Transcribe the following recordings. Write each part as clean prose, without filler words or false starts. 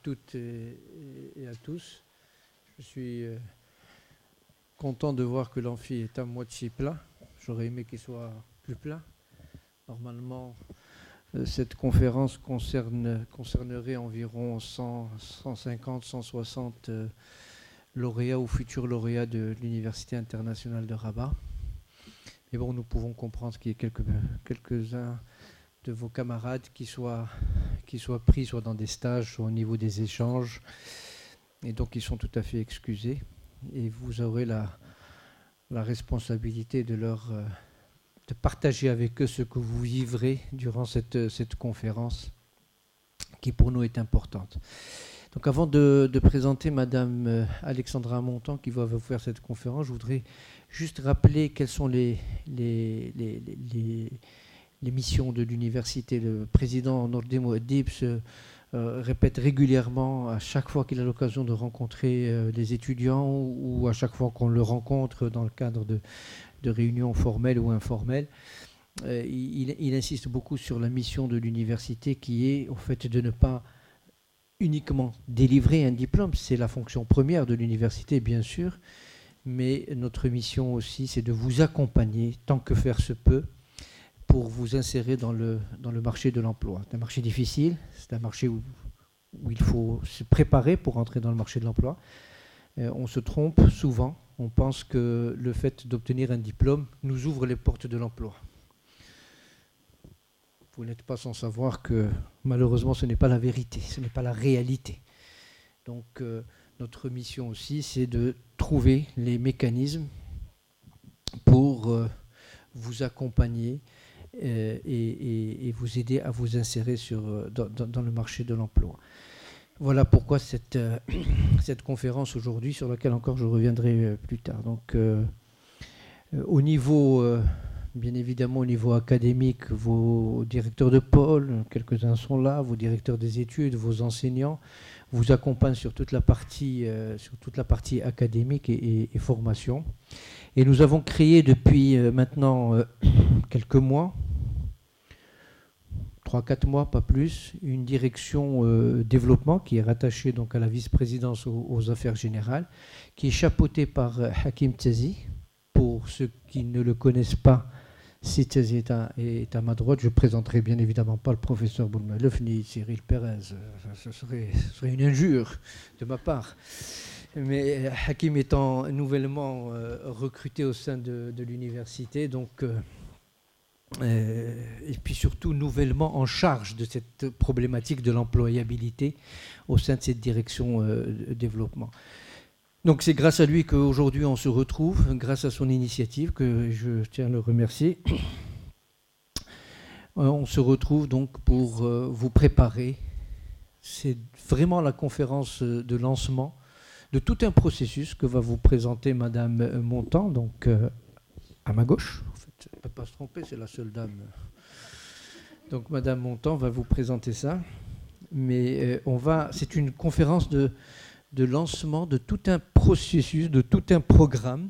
toutes et à tous. Je suis content de voir que l'amphi est à moitié plein. J'aurais aimé qu'il soit plus plein. Normalement, cette conférence concernerait environ 150, 160 lauréats ou futurs lauréats de l'Université internationale de Rabat. Mais bon, nous pouvons comprendre qu'il y ait quelques-uns de vos camarades qui soient pris soit dans des stages, soit au niveau des échanges. Et donc, ils sont tout à fait excusés. Et vous aurez la responsabilité de partager avec eux ce que vous vivrez durant cette conférence, qui pour nous est importante. Donc, avant de présenter Madame Alexandra Montan, qui va vous faire cette conférence, je voudrais juste rappeler quelles sont les missions de l'université. Le président Nordé Mouadib se répète régulièrement, à chaque fois qu'il a l'occasion de rencontrer des étudiants ou à chaque fois qu'on le rencontre dans le cadre de réunions formelles ou informelles, il insiste beaucoup sur la mission de l'université qui est au fait de ne pas uniquement délivrer un diplôme. C'est la fonction première de l'université, bien sûr, mais notre mission aussi, c'est de vous accompagner tant que faire se peut pour vous insérer dans le marché de l'emploi. C'est un marché difficile, c'est un marché où il faut se préparer pour entrer dans le marché de l'emploi. On se trompe souvent, on pense que le fait d'obtenir un diplôme nous ouvre les portes de l'emploi. Vous n'êtes pas sans savoir que malheureusement ce n'est pas la vérité, ce n'est pas la réalité. Donc notre mission aussi, c'est de trouver les mécanismes pour vous accompagner et vous aider à vous insérer dans le marché de l'emploi. Voilà pourquoi cette conférence aujourd'hui, sur laquelle encore je reviendrai plus tard. Donc, au niveau, bien évidemment, au niveau académique, vos directeurs de pôle, quelques-uns sont là, vos directeurs des études, vos enseignants, vous accompagnent sur toute la partie académique et formation. Et nous avons créé depuis maintenant quelques mois, 3-4 mois, pas plus, une direction développement qui est rattachée donc à la vice-présidence aux affaires générales, qui est chapeautée par Hakim Tzazi. Pour ceux qui ne le connaissent pas, si Tzazi est à ma droite, je ne présenterai bien évidemment pas le professeur Boulmalouf ni Cyril Pérez. Ce serait une injure de ma part. Mais Hakim étant nouvellement recruté au sein de l'université, donc, et puis surtout nouvellement en charge de cette problématique de l'employabilité au sein de cette direction développement. Donc c'est grâce à lui qu'aujourd'hui on se retrouve, grâce à son initiative, que je tiens à le remercier. On se retrouve donc pour vous préparer. C'est vraiment la conférence de lancement de tout un processus que va vous présenter Madame Montan, donc à ma gauche. En fait, elle ne peut pas se tromper, c'est la seule dame. Donc Madame Montan va vous présenter ça. Mais c'est une conférence de lancement de tout un processus, de tout un programme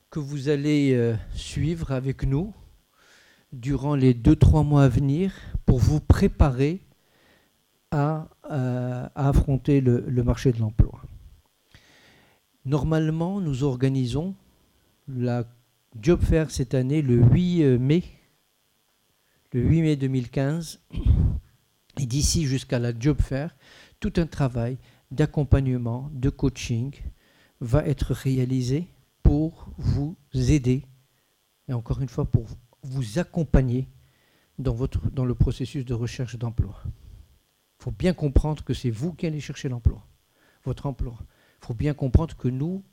que vous allez suivre avec nous durant les 2-3 mois à venir pour vous préparer à affronter le marché de l'emploi. Normalement, nous organisons la Job Fair cette année le 8 mai 2015. Et d'ici jusqu'à la Job Fair, tout un travail d'accompagnement, de coaching va être réalisé pour vous aider et encore une fois pour vous accompagner dans le processus de recherche d'emploi. Il faut bien comprendre que c'est vous qui allez chercher l'emploi, votre emploi. Il faut bien comprendre que nous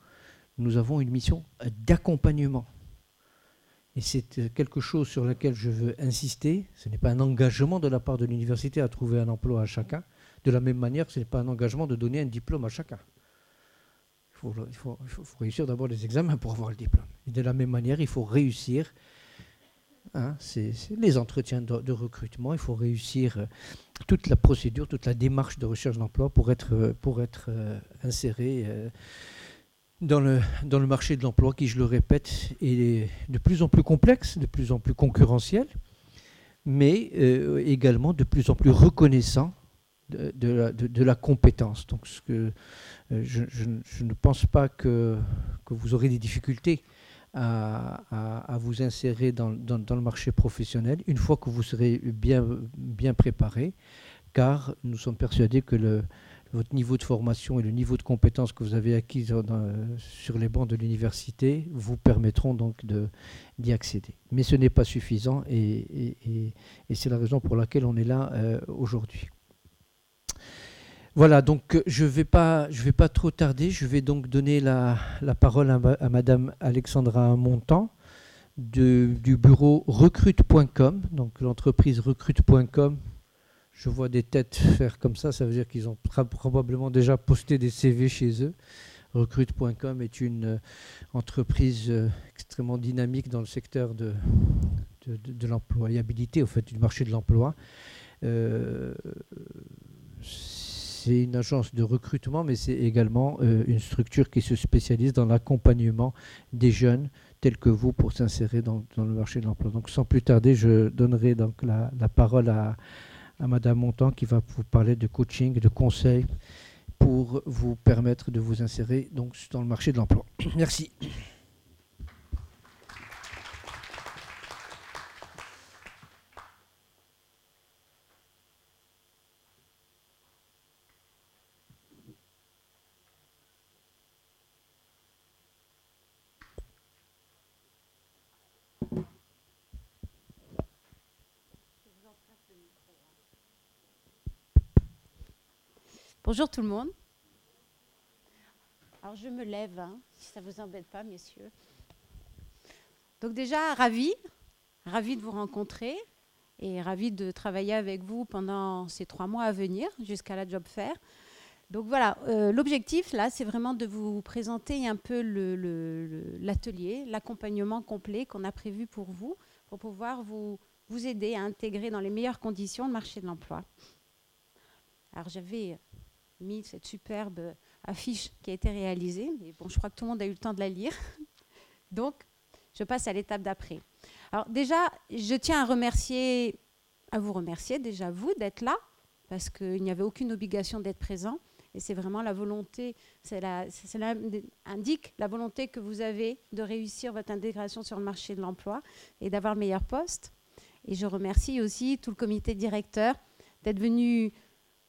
avons une mission d'accompagnement. Et c'est quelque chose sur lequel je veux insister. Ce n'est pas un engagement de la part de l'université à trouver un emploi à chacun. De la même manière, ce n'est pas un engagement de donner un diplôme à chacun. Il faut réussir d'abord les examens pour avoir le diplôme. Et de la même manière, il faut réussir c'est les entretiens de recrutement. Il faut réussir toute la procédure, toute la démarche de recherche d'emploi pour être inséré dans le marché de l'emploi qui, je le répète, est de plus en plus complexe, de plus en plus concurrentiel, mais également de plus en plus reconnaissant de la compétence. Donc, je ne pense pas que vous aurez des difficultés à vous insérer dans le marché professionnel une fois que vous serez bien préparé, car nous sommes persuadés que votre niveau de formation et le niveau de compétences que vous avez acquis sur les bancs de l'université vous permettront donc d'y accéder. Mais ce n'est pas suffisant et c'est la raison pour laquelle on est là aujourd'hui. Voilà, donc je vais pas trop tarder. Je vais donc donner la parole à Madame Alexandra Montant du bureau recrute.com, donc l'entreprise recrute.com. Je vois des têtes faire comme ça veut dire qu'ils ont probablement déjà posté des CV chez eux. Recrute.com est une entreprise extrêmement dynamique dans le secteur de l'employabilité, au fait, du marché de l'emploi. C'est une agence de recrutement, mais c'est également une structure qui se spécialise dans l'accompagnement des jeunes tels que vous pour s'insérer dans le marché de l'emploi. Donc sans plus tarder, je donnerai donc la parole à Madame Montant qui va vous parler de coaching, de conseils pour vous permettre de vous insérer donc dans le marché de l'emploi. Merci. Bonjour tout le monde. Alors je me lève, si ça ne vous embête pas, messieurs. Donc déjà, ravie de vous rencontrer et ravie de travailler avec vous pendant ces 3 mois à venir jusqu'à la Job Fair. Donc voilà, l'objectif là, c'est vraiment de vous présenter un peu l'atelier, l'accompagnement complet qu'on a prévu pour vous, pour pouvoir vous aider à intégrer dans les meilleures conditions le marché de l'emploi. Alors j'avais mis cette superbe affiche qui a été réalisée, mais bon, je crois que tout le monde a eu le temps de la lire. Donc, je passe à l'étape d'après. Alors déjà, je tiens à vous remercier déjà vous d'être là, parce qu'il n'y avait aucune obligation d'être présent, et c'est vraiment la volonté, indique la volonté que vous avez de réussir votre intégration sur le marché de l'emploi et d'avoir le meilleur poste. Et je remercie aussi tout le comité directeur d'être venu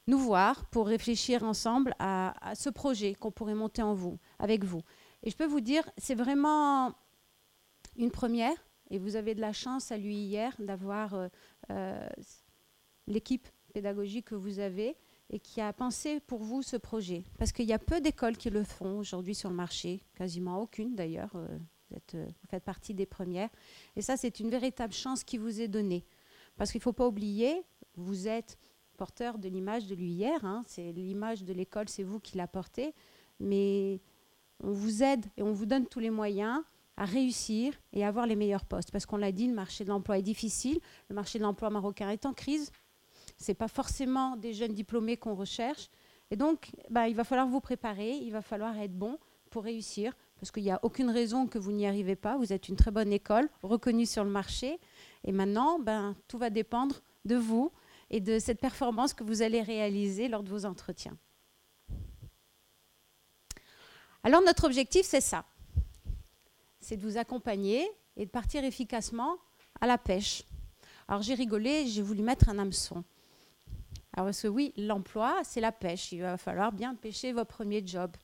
nous voir pour réfléchir ensemble à ce projet qu'on pourrait monter avec vous. Et je peux vous dire, c'est vraiment une première, et vous avez de la chance à l'UIR d'avoir l'équipe pédagogique que vous avez et qui a pensé pour vous ce projet. Parce qu'il y a peu d'écoles qui le font aujourd'hui sur le marché, quasiment aucune d'ailleurs, vous faites partie des premières. Et ça, c'est une véritable chance qui vous est donnée. Parce qu'il ne faut pas oublier, vous êtes porteur de l'image de l'UIR, c'est l'image de l'école, c'est vous qui la portez, mais on vous aide et on vous donne tous les moyens à réussir et à avoir les meilleurs postes. Parce qu'on l'a dit, le marché de l'emploi est difficile, le marché de l'emploi marocain est en crise, ce n'est pas forcément des jeunes diplômés qu'on recherche, et donc il va falloir vous préparer, il va falloir être bon pour réussir, parce qu'il n'y a aucune raison que vous n'y arrivez pas, vous êtes une très bonne école, reconnue sur le marché, et maintenant, tout va dépendre de vous, et de cette performance que vous allez réaliser lors de vos entretiens. Alors notre objectif, c'est ça. C'est de vous accompagner et de partir efficacement à la pêche. Alors j'ai rigolé, j'ai voulu mettre un hameçon. Alors parce que oui, l'emploi, c'est la pêche. Il va falloir bien pêcher vos premiers jobs.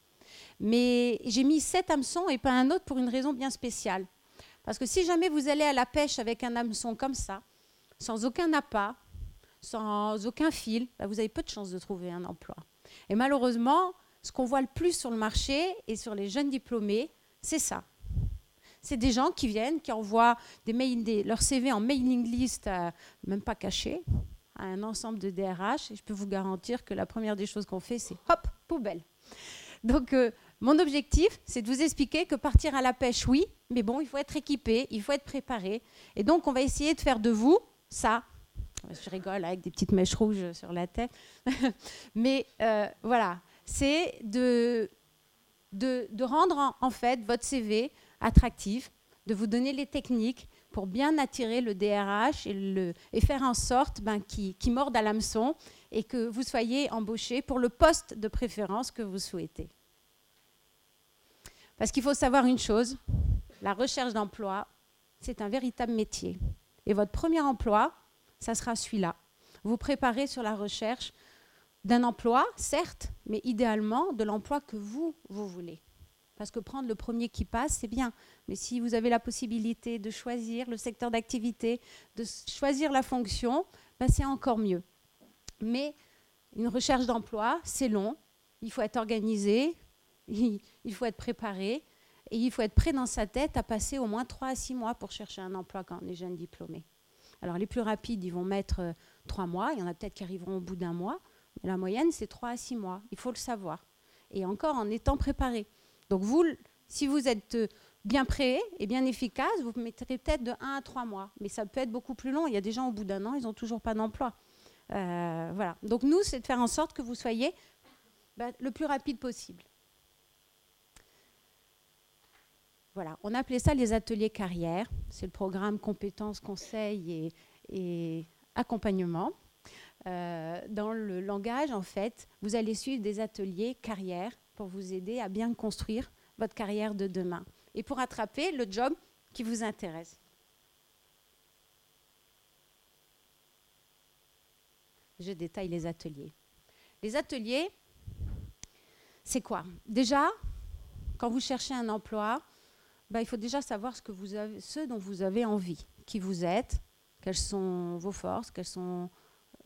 Mais j'ai mis 7 hameçons et pas un autre pour une raison bien spéciale. Parce que si jamais vous allez à la pêche avec un hameçon comme ça, sans aucun appât, sans aucun fil, vous avez peu de chances de trouver un emploi. Et malheureusement, ce qu'on voit le plus sur le marché et sur les jeunes diplômés, c'est ça. C'est des gens qui viennent, qui envoient leur CV en mailing list, même pas caché, à un ensemble de DRH. Et je peux vous garantir que la première des choses qu'on fait, c'est hop, poubelle. Donc, mon objectif, c'est de vous expliquer que partir à la pêche, oui, mais bon, il faut être équipé, il faut être préparé. Et donc, on va essayer de faire de vous ça. Je rigole avec des petites mèches rouges sur la tête. Mais voilà, c'est de rendre en fait votre CV attractif, de vous donner les techniques pour bien attirer le DRH et faire en sorte qu'il morde à l'hameçon et que vous soyez embauché pour le poste de préférence que vous souhaitez. Parce qu'il faut savoir une chose, la recherche d'emploi, c'est un véritable métier. Et votre premier emploi, ça sera celui-là. Vous préparez sur la recherche d'un emploi, certes, mais idéalement de l'emploi que vous voulez. Parce que prendre le premier qui passe, c'est bien. Mais si vous avez la possibilité de choisir le secteur d'activité, de choisir la fonction, ben c'est encore mieux. Mais une recherche d'emploi, c'est long. Il faut être organisé, il faut être préparé et il faut être prêt dans sa tête à passer au moins 3 à 6 mois pour chercher un emploi quand on est jeune diplômé. Alors les plus rapides, ils vont mettre 3 mois. Il y en a peut-être qui arriveront au bout d'1 mois. Mais la moyenne, c'est 3 à 6 mois. Il faut le savoir. Et encore en étant préparé. Donc vous, si vous êtes bien prêt et bien efficace, vous mettrez peut-être de 1 à 3 mois. Mais ça peut être beaucoup plus long. Il y a des gens au bout d'1 an, ils n'ont toujours pas d'emploi. Voilà. Donc nous, c'est de faire en sorte que vous soyez le plus rapide possible. Voilà. On appelait ça les ateliers carrière. C'est le programme compétences, conseils et accompagnement. Dans le langage, en fait, vous allez suivre des ateliers carrière pour vous aider à bien construire votre carrière de demain et pour attraper le job qui vous intéresse. Je détaille les ateliers. Les ateliers, c'est quoi? Déjà, quand vous cherchez un emploi, il faut déjà savoir ce dont vous avez envie, qui vous êtes, quelles sont vos forces, quels sont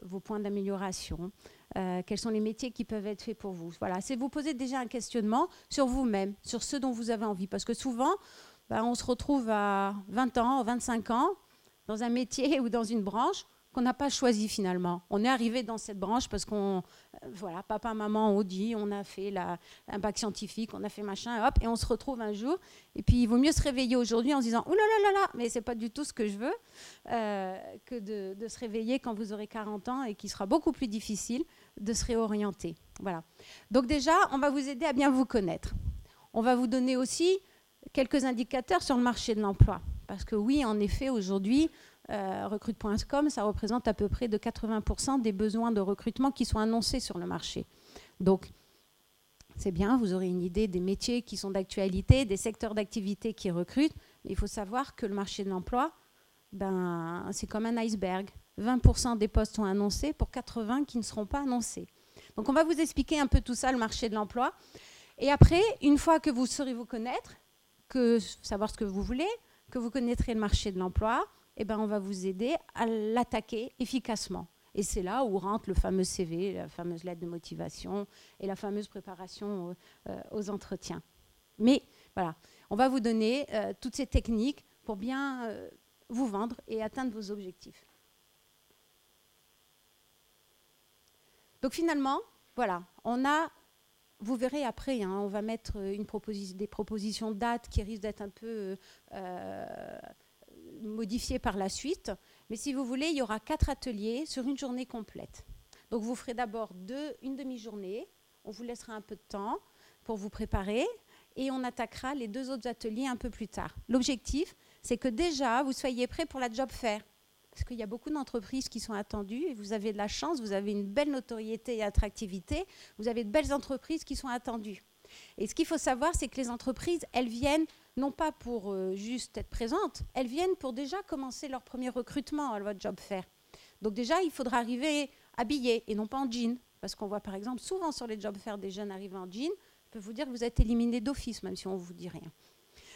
vos points d'amélioration, quels sont les métiers qui peuvent être faits pour vous. Voilà, c'est vous poser déjà un questionnement sur vous-même, sur ce dont vous avez envie. Parce que souvent, on se retrouve à 20 ans, 25 ans, dans un métier ou dans une branche qu'on n'a pas choisi finalement. On est arrivé dans cette branche parce qu'on, papa, maman ont dit, on a fait un bac scientifique, on a fait machin, hop, et on se retrouve un jour. Et puis, il vaut mieux se réveiller aujourd'hui en se disant, oh là là là là, mais c'est pas du tout ce que je veux, que de se réveiller quand vous aurez 40 ans et qu'il sera beaucoup plus difficile de se réorienter. Voilà. Donc déjà, on va vous aider à bien vous connaître. On va vous donner aussi quelques indicateurs sur le marché de l'emploi. Parce que oui, en effet, aujourd'hui, Recruit.com, ça représente à peu près de 80% des besoins de recrutement qui sont annoncés sur le marché. Donc, c'est bien, vous aurez une idée des métiers qui sont d'actualité, des secteurs d'activité qui recrutent. Mais il faut savoir que le marché de l'emploi, c'est comme un iceberg. 20% des postes sont annoncés pour 80% qui ne seront pas annoncés. Donc, on va vous expliquer un peu tout ça, le marché de l'emploi. Et après, une fois que vous saurez vous connaître, savoir ce que vous voulez, que vous connaîtrez le marché de l'emploi, on va vous aider à l'attaquer efficacement. Et c'est là où rentre le fameux CV, la fameuse lettre de motivation et la fameuse préparation aux entretiens. Mais voilà, on va vous donner toutes ces techniques pour bien vous vendre et atteindre vos objectifs. Donc finalement, voilà, vous verrez après, on va mettre des propositions de dates qui risquent d'être un peu modifiées par la suite. Mais si vous voulez, il y aura 4 ateliers sur une journée complète. Donc vous ferez d'abord une demi-journée. On vous laissera un peu de temps pour vous préparer et on attaquera les 2 autres ateliers un peu plus tard. L'objectif, c'est que déjà, vous soyez prêts pour la job fair. Parce qu'il y a beaucoup d'entreprises qui sont attendues et vous avez de la chance, vous avez une belle notoriété et attractivité, vous avez de belles entreprises qui sont attendues. Et ce qu'il faut savoir, c'est que les entreprises, elles viennent non pas pour juste être présentes, elles viennent pour déjà commencer leur premier recrutement à votre job fair. Donc déjà, il faudra arriver habillé et non pas en jean. Parce qu'on voit par exemple souvent sur les job fairs des jeunes arriver en jean, je peux vous dire que vous êtes éliminé d'office, même si on ne vous dit rien.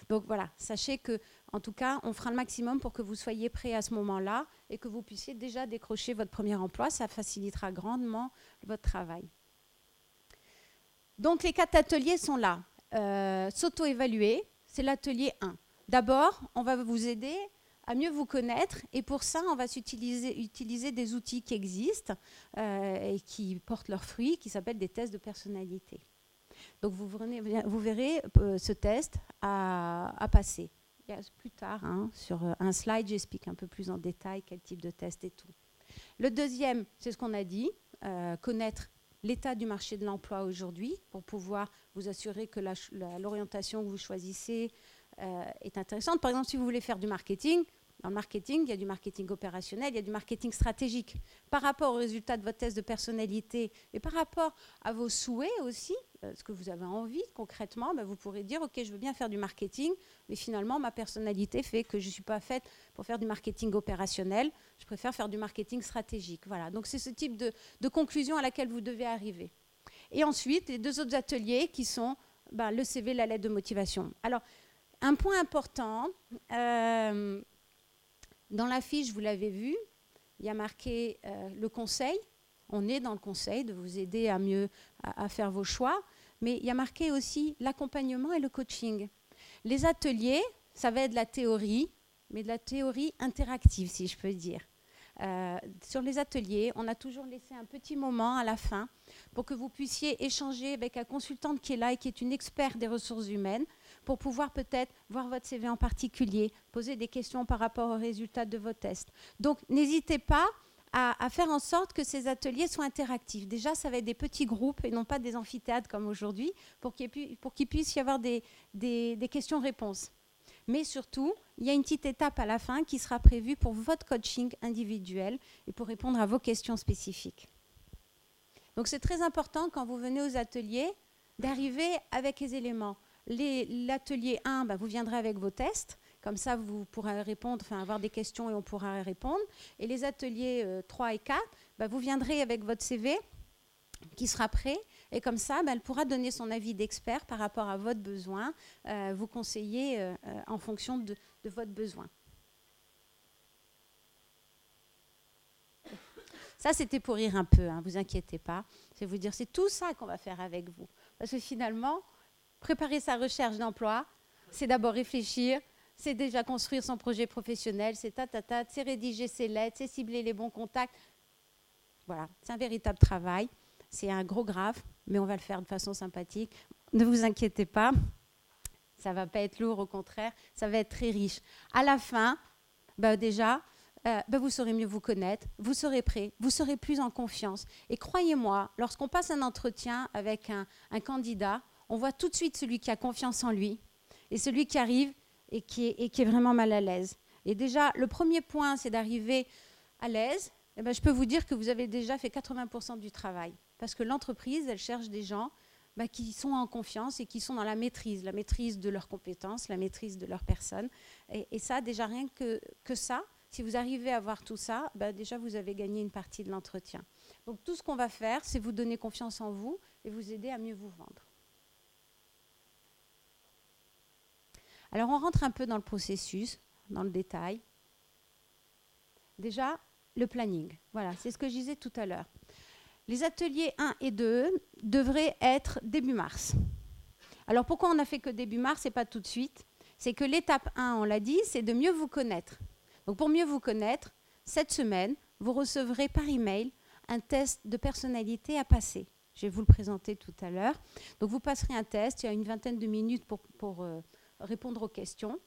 Donc voilà, sachez que, en tout cas, on fera le maximum pour que vous soyez prêts à ce moment-là et que vous puissiez déjà décrocher votre premier emploi. Ça facilitera grandement votre travail. Donc les 4 ateliers sont là. S'auto-évaluer, c'est l'atelier 1. D'abord, on va vous aider à mieux vous connaître et pour ça, on va utiliser des outils qui existent et qui portent leurs fruits, qui s'appellent des tests de personnalité. Donc vous verrez ce test à passer. Plus tard, sur un slide, j'explique un peu plus en détail quel type de test et tout. Le deuxième, c'est ce qu'on a dit, connaître l'état du marché de l'emploi aujourd'hui pour pouvoir vous assurer que l'orientation que vous choisissez est intéressante. Par exemple, si vous voulez faire du marketing, Dans le marketing, il y a du marketing opérationnel, il y a du marketing stratégique. Par rapport aux résultats de votre test de personnalité et par rapport à vos souhaits aussi, ce que vous avez envie concrètement, vous pourrez dire « Ok, je veux bien faire du marketing, mais finalement, ma personnalité fait que je ne suis pas faite pour faire du marketing opérationnel. Je préfère faire du marketing stratégique. » Voilà. Donc, c'est ce type de conclusion à laquelle vous devez arriver. Et ensuite, les 2 autres ateliers qui sont le CV, la lettre de motivation. Alors, un point important, dans la fiche, vous l'avez vu, il y a marqué le conseil. On est dans le conseil de vous aider à faire vos choix. Mais il y a marqué aussi l'accompagnement et le coaching. Les ateliers, ça va être de la théorie, mais de la théorie interactive, si je peux dire. Sur les ateliers, on a toujours laissé un petit moment à la fin pour que vous puissiez échanger avec la consultante qui est là et qui est une experte des ressources humaines pour pouvoir peut-être voir votre CV en particulier, poser des questions par rapport aux résultats de vos tests. Donc, n'hésitez pas à faire en sorte que ces ateliers soient interactifs. Déjà, ça va être des petits groupes et non pas des amphithéâtres comme aujourd'hui pour qu'il puisse y avoir des questions-réponses. Mais surtout, il y a une petite étape à la fin qui sera prévue pour votre coaching individuel et pour répondre à vos questions spécifiques. Donc, c'est très important quand vous venez aux ateliers d'arriver avec les éléments. L'atelier 1, vous viendrez avec vos tests. Comme ça, vous pourrez répondre, avoir des questions et on pourra répondre. Et les ateliers 3 et 4, vous viendrez avec votre CV qui sera prêt. Et comme ça, elle pourra donner son avis d'expert par rapport à votre besoin, vous conseiller en fonction de votre besoin. Ça, c'était pour rire un peu, vous inquiétez pas. Je vais vous dire, c'est tout ça qu'on va faire avec vous. Parce que finalement, préparer sa recherche d'emploi, c'est d'abord réfléchir, c'est déjà construire son projet professionnel, c'est c'est rédiger ses lettres, c'est cibler les bons contacts. Voilà, c'est un véritable travail. C'est un gros graphe, mais on va le faire de façon sympathique. Ne vous inquiétez pas, ça ne va pas être lourd, au contraire, ça va être très riche. À la fin, déjà, vous saurez mieux vous connaître, vous serez prêt, vous serez plus en confiance. Et croyez-moi, lorsqu'on passe un entretien avec un candidat, on voit tout de suite celui qui a confiance en lui et celui qui arrive et qui est vraiment mal à l'aise. Et déjà, le premier point, c'est d'arriver à l'aise. Je peux vous dire que vous avez déjà fait 80% du travail. Parce que l'entreprise, elle cherche des gens qui sont en confiance et qui sont dans la maîtrise de leurs compétences, la maîtrise de leur personne. Et ça, déjà rien que ça, si vous arrivez à voir tout ça, déjà vous avez gagné une partie de l'entretien. Donc tout ce qu'on va faire, c'est vous donner confiance en vous et vous aider à mieux vous vendre. Alors on rentre un peu dans le processus, dans le détail. Déjà, le planning. Voilà, c'est ce que je disais tout à l'heure. Les ateliers 1 et 2 devraient être début mars. Alors pourquoi on n'a fait que début mars et pas tout de suite? C'est que l'étape 1, on l'a dit, c'est de mieux vous connaître. Donc pour mieux vous connaître, cette semaine, vous recevrez par email un test de personnalité à passer. Je vais vous le présenter tout à l'heure. Donc vous passerez un test, il y a une vingtaine de minutes pour répondre aux questions.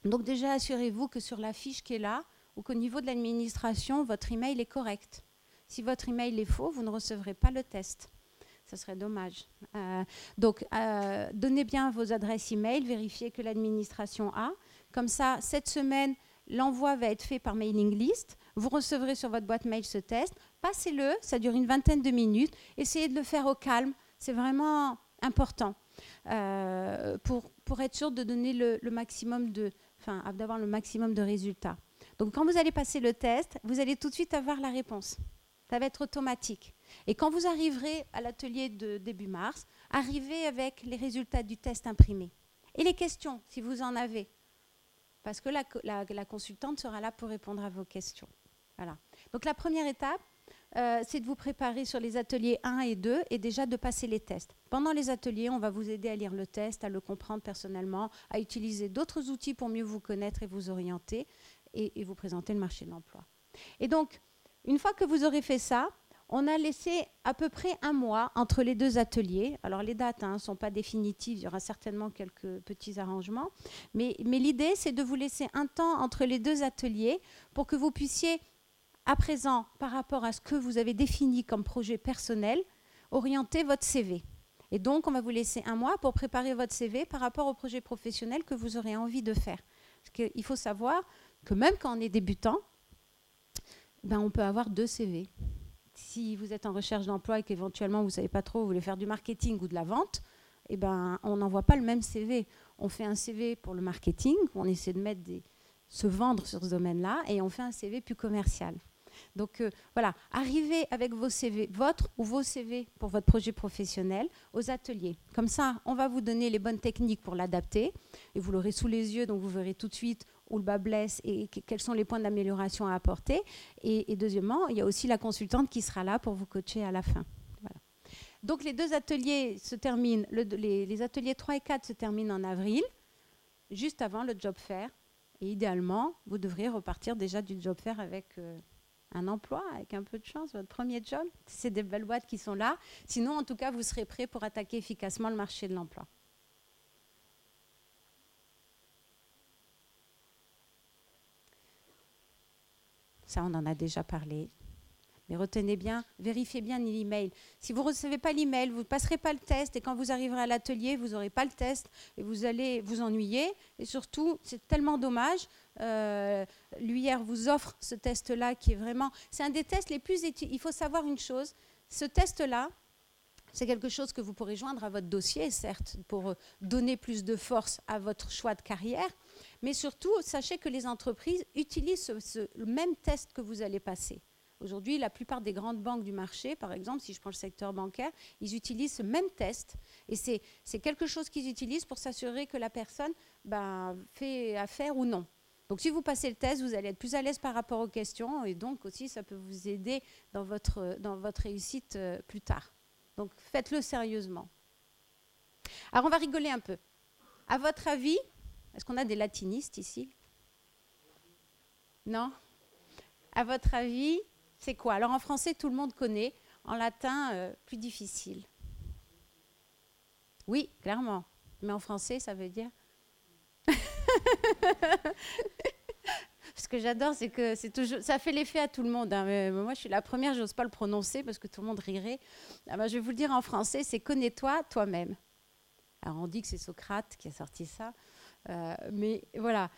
Donc déjà, assurez-vous que sur la fiche qui est là, ou qu'au niveau de l'administration, votre email est correct. Si votre email est faux, vous ne recevrez pas le test. Ce serait dommage. Donc, donnez bien vos adresses email, vérifiez que l'administration a. Comme ça, cette semaine, l'envoi va être fait par mailing list. Vous recevrez sur votre boîte mail ce test. Passez-le, ça dure une vingtaine de minutes. Essayez de le faire au calme. C'est vraiment important pour être sûr de donner le maximum d'avoir le maximum de résultats. Donc, quand vous allez passer le test, vous allez tout de suite avoir la réponse. Ça va être automatique. Et quand vous arriverez à l'atelier de début mars, arrivez avec les résultats du test imprimés. Et les questions, si vous en avez. Parce que la consultante sera là pour répondre à vos questions. Voilà. Donc, la première étape, c'est de vous préparer sur les ateliers 1 et 2 et déjà de passer les tests. Pendant les ateliers, on va vous aider à lire le test, à le comprendre personnellement, à utiliser d'autres outils pour mieux vous connaître et vous orienter et vous présenter le marché de l'emploi. Et donc, une fois que vous aurez fait ça, on a laissé à peu près un mois entre les deux ateliers. Alors, les dates ne sont pas définitives, il y aura certainement quelques petits arrangements. Mais l'idée, c'est de vous laisser un temps entre les deux ateliers pour que vous puissiez, à présent, par rapport à ce que vous avez défini comme projet personnel, orienter votre CV. Et donc, on va vous laisser un mois pour préparer votre CV par rapport au projet professionnel que vous aurez envie de faire. Parce qu'il faut savoir que même quand on est débutant, ben on peut avoir 2 CV. Si vous êtes en recherche d'emploi et qu'éventuellement vous ne savez pas trop, vous voulez faire du marketing ou de la vente, eh ben, on n'envoie pas le même CV. On fait un CV pour le marketing, on essaie de se vendre sur ce domaine-là, et on fait un CV plus commercial. Donc voilà, arrivez avec vos CV, votre ou vos CV pour votre projet professionnel aux ateliers. Comme ça, on va vous donner les bonnes techniques pour l'adapter, et vous l'aurez sous les yeux, donc vous verrez tout de suite où le bas blesse et quels sont les points d'amélioration à apporter. Et deuxièmement, il y a aussi la consultante qui sera là pour vous coacher à la fin. Voilà. Donc les 2 ateliers se terminent, les ateliers 3 et 4 se terminent en avril, juste avant le job fair. Et idéalement, vous devriez repartir déjà du job fair avec un emploi, avec un peu de chance, votre premier job. C'est des belles boîtes qui sont là. Sinon, en tout cas, vous serez prêt pour attaquer efficacement le marché de l'emploi. Ça, on en a déjà parlé. Mais retenez bien, vérifiez bien l'email. Si vous ne recevez pas l'email, vous ne passerez pas le test, et quand vous arriverez à l'atelier, vous n'aurez pas le test et vous allez vous ennuyer. Et surtout, c'est tellement dommage. L'UIR vous offre ce test-là qui est vraiment... C'est un des tests les plus utiles. Il faut savoir une chose, ce test-là, c'est quelque chose que vous pourrez joindre à votre dossier, certes, pour donner plus de force à votre choix de carrière, mais surtout, sachez que les entreprises utilisent le même test que vous allez passer. Aujourd'hui, la plupart des grandes banques du marché, par exemple, si je prends le secteur bancaire, ils utilisent ce même test. Et c'est quelque chose qu'ils utilisent pour s'assurer que la personne fait affaire ou non. Donc, si vous passez le test, vous allez être plus à l'aise par rapport aux questions, et donc aussi, ça peut vous aider dans votre réussite plus tard. Donc, faites-le sérieusement. Alors, on va rigoler un peu. À votre avis, est-ce qu'on a des latinistes ici? Non? À votre avis, c'est quoi? Alors, en français, tout le monde connaît. En latin, plus difficile. Oui, clairement. Mais en français, ça veut dire... Ce que j'adore, c'est que ça fait l'effet à tout le monde. Hein. Mais moi, je suis la première, je n'ose pas le prononcer parce que tout le monde rirait. Alors, je vais vous le dire en français, c'est « connais-toi toi-même ». Alors, on dit que c'est Socrate qui a sorti ça. Mais voilà,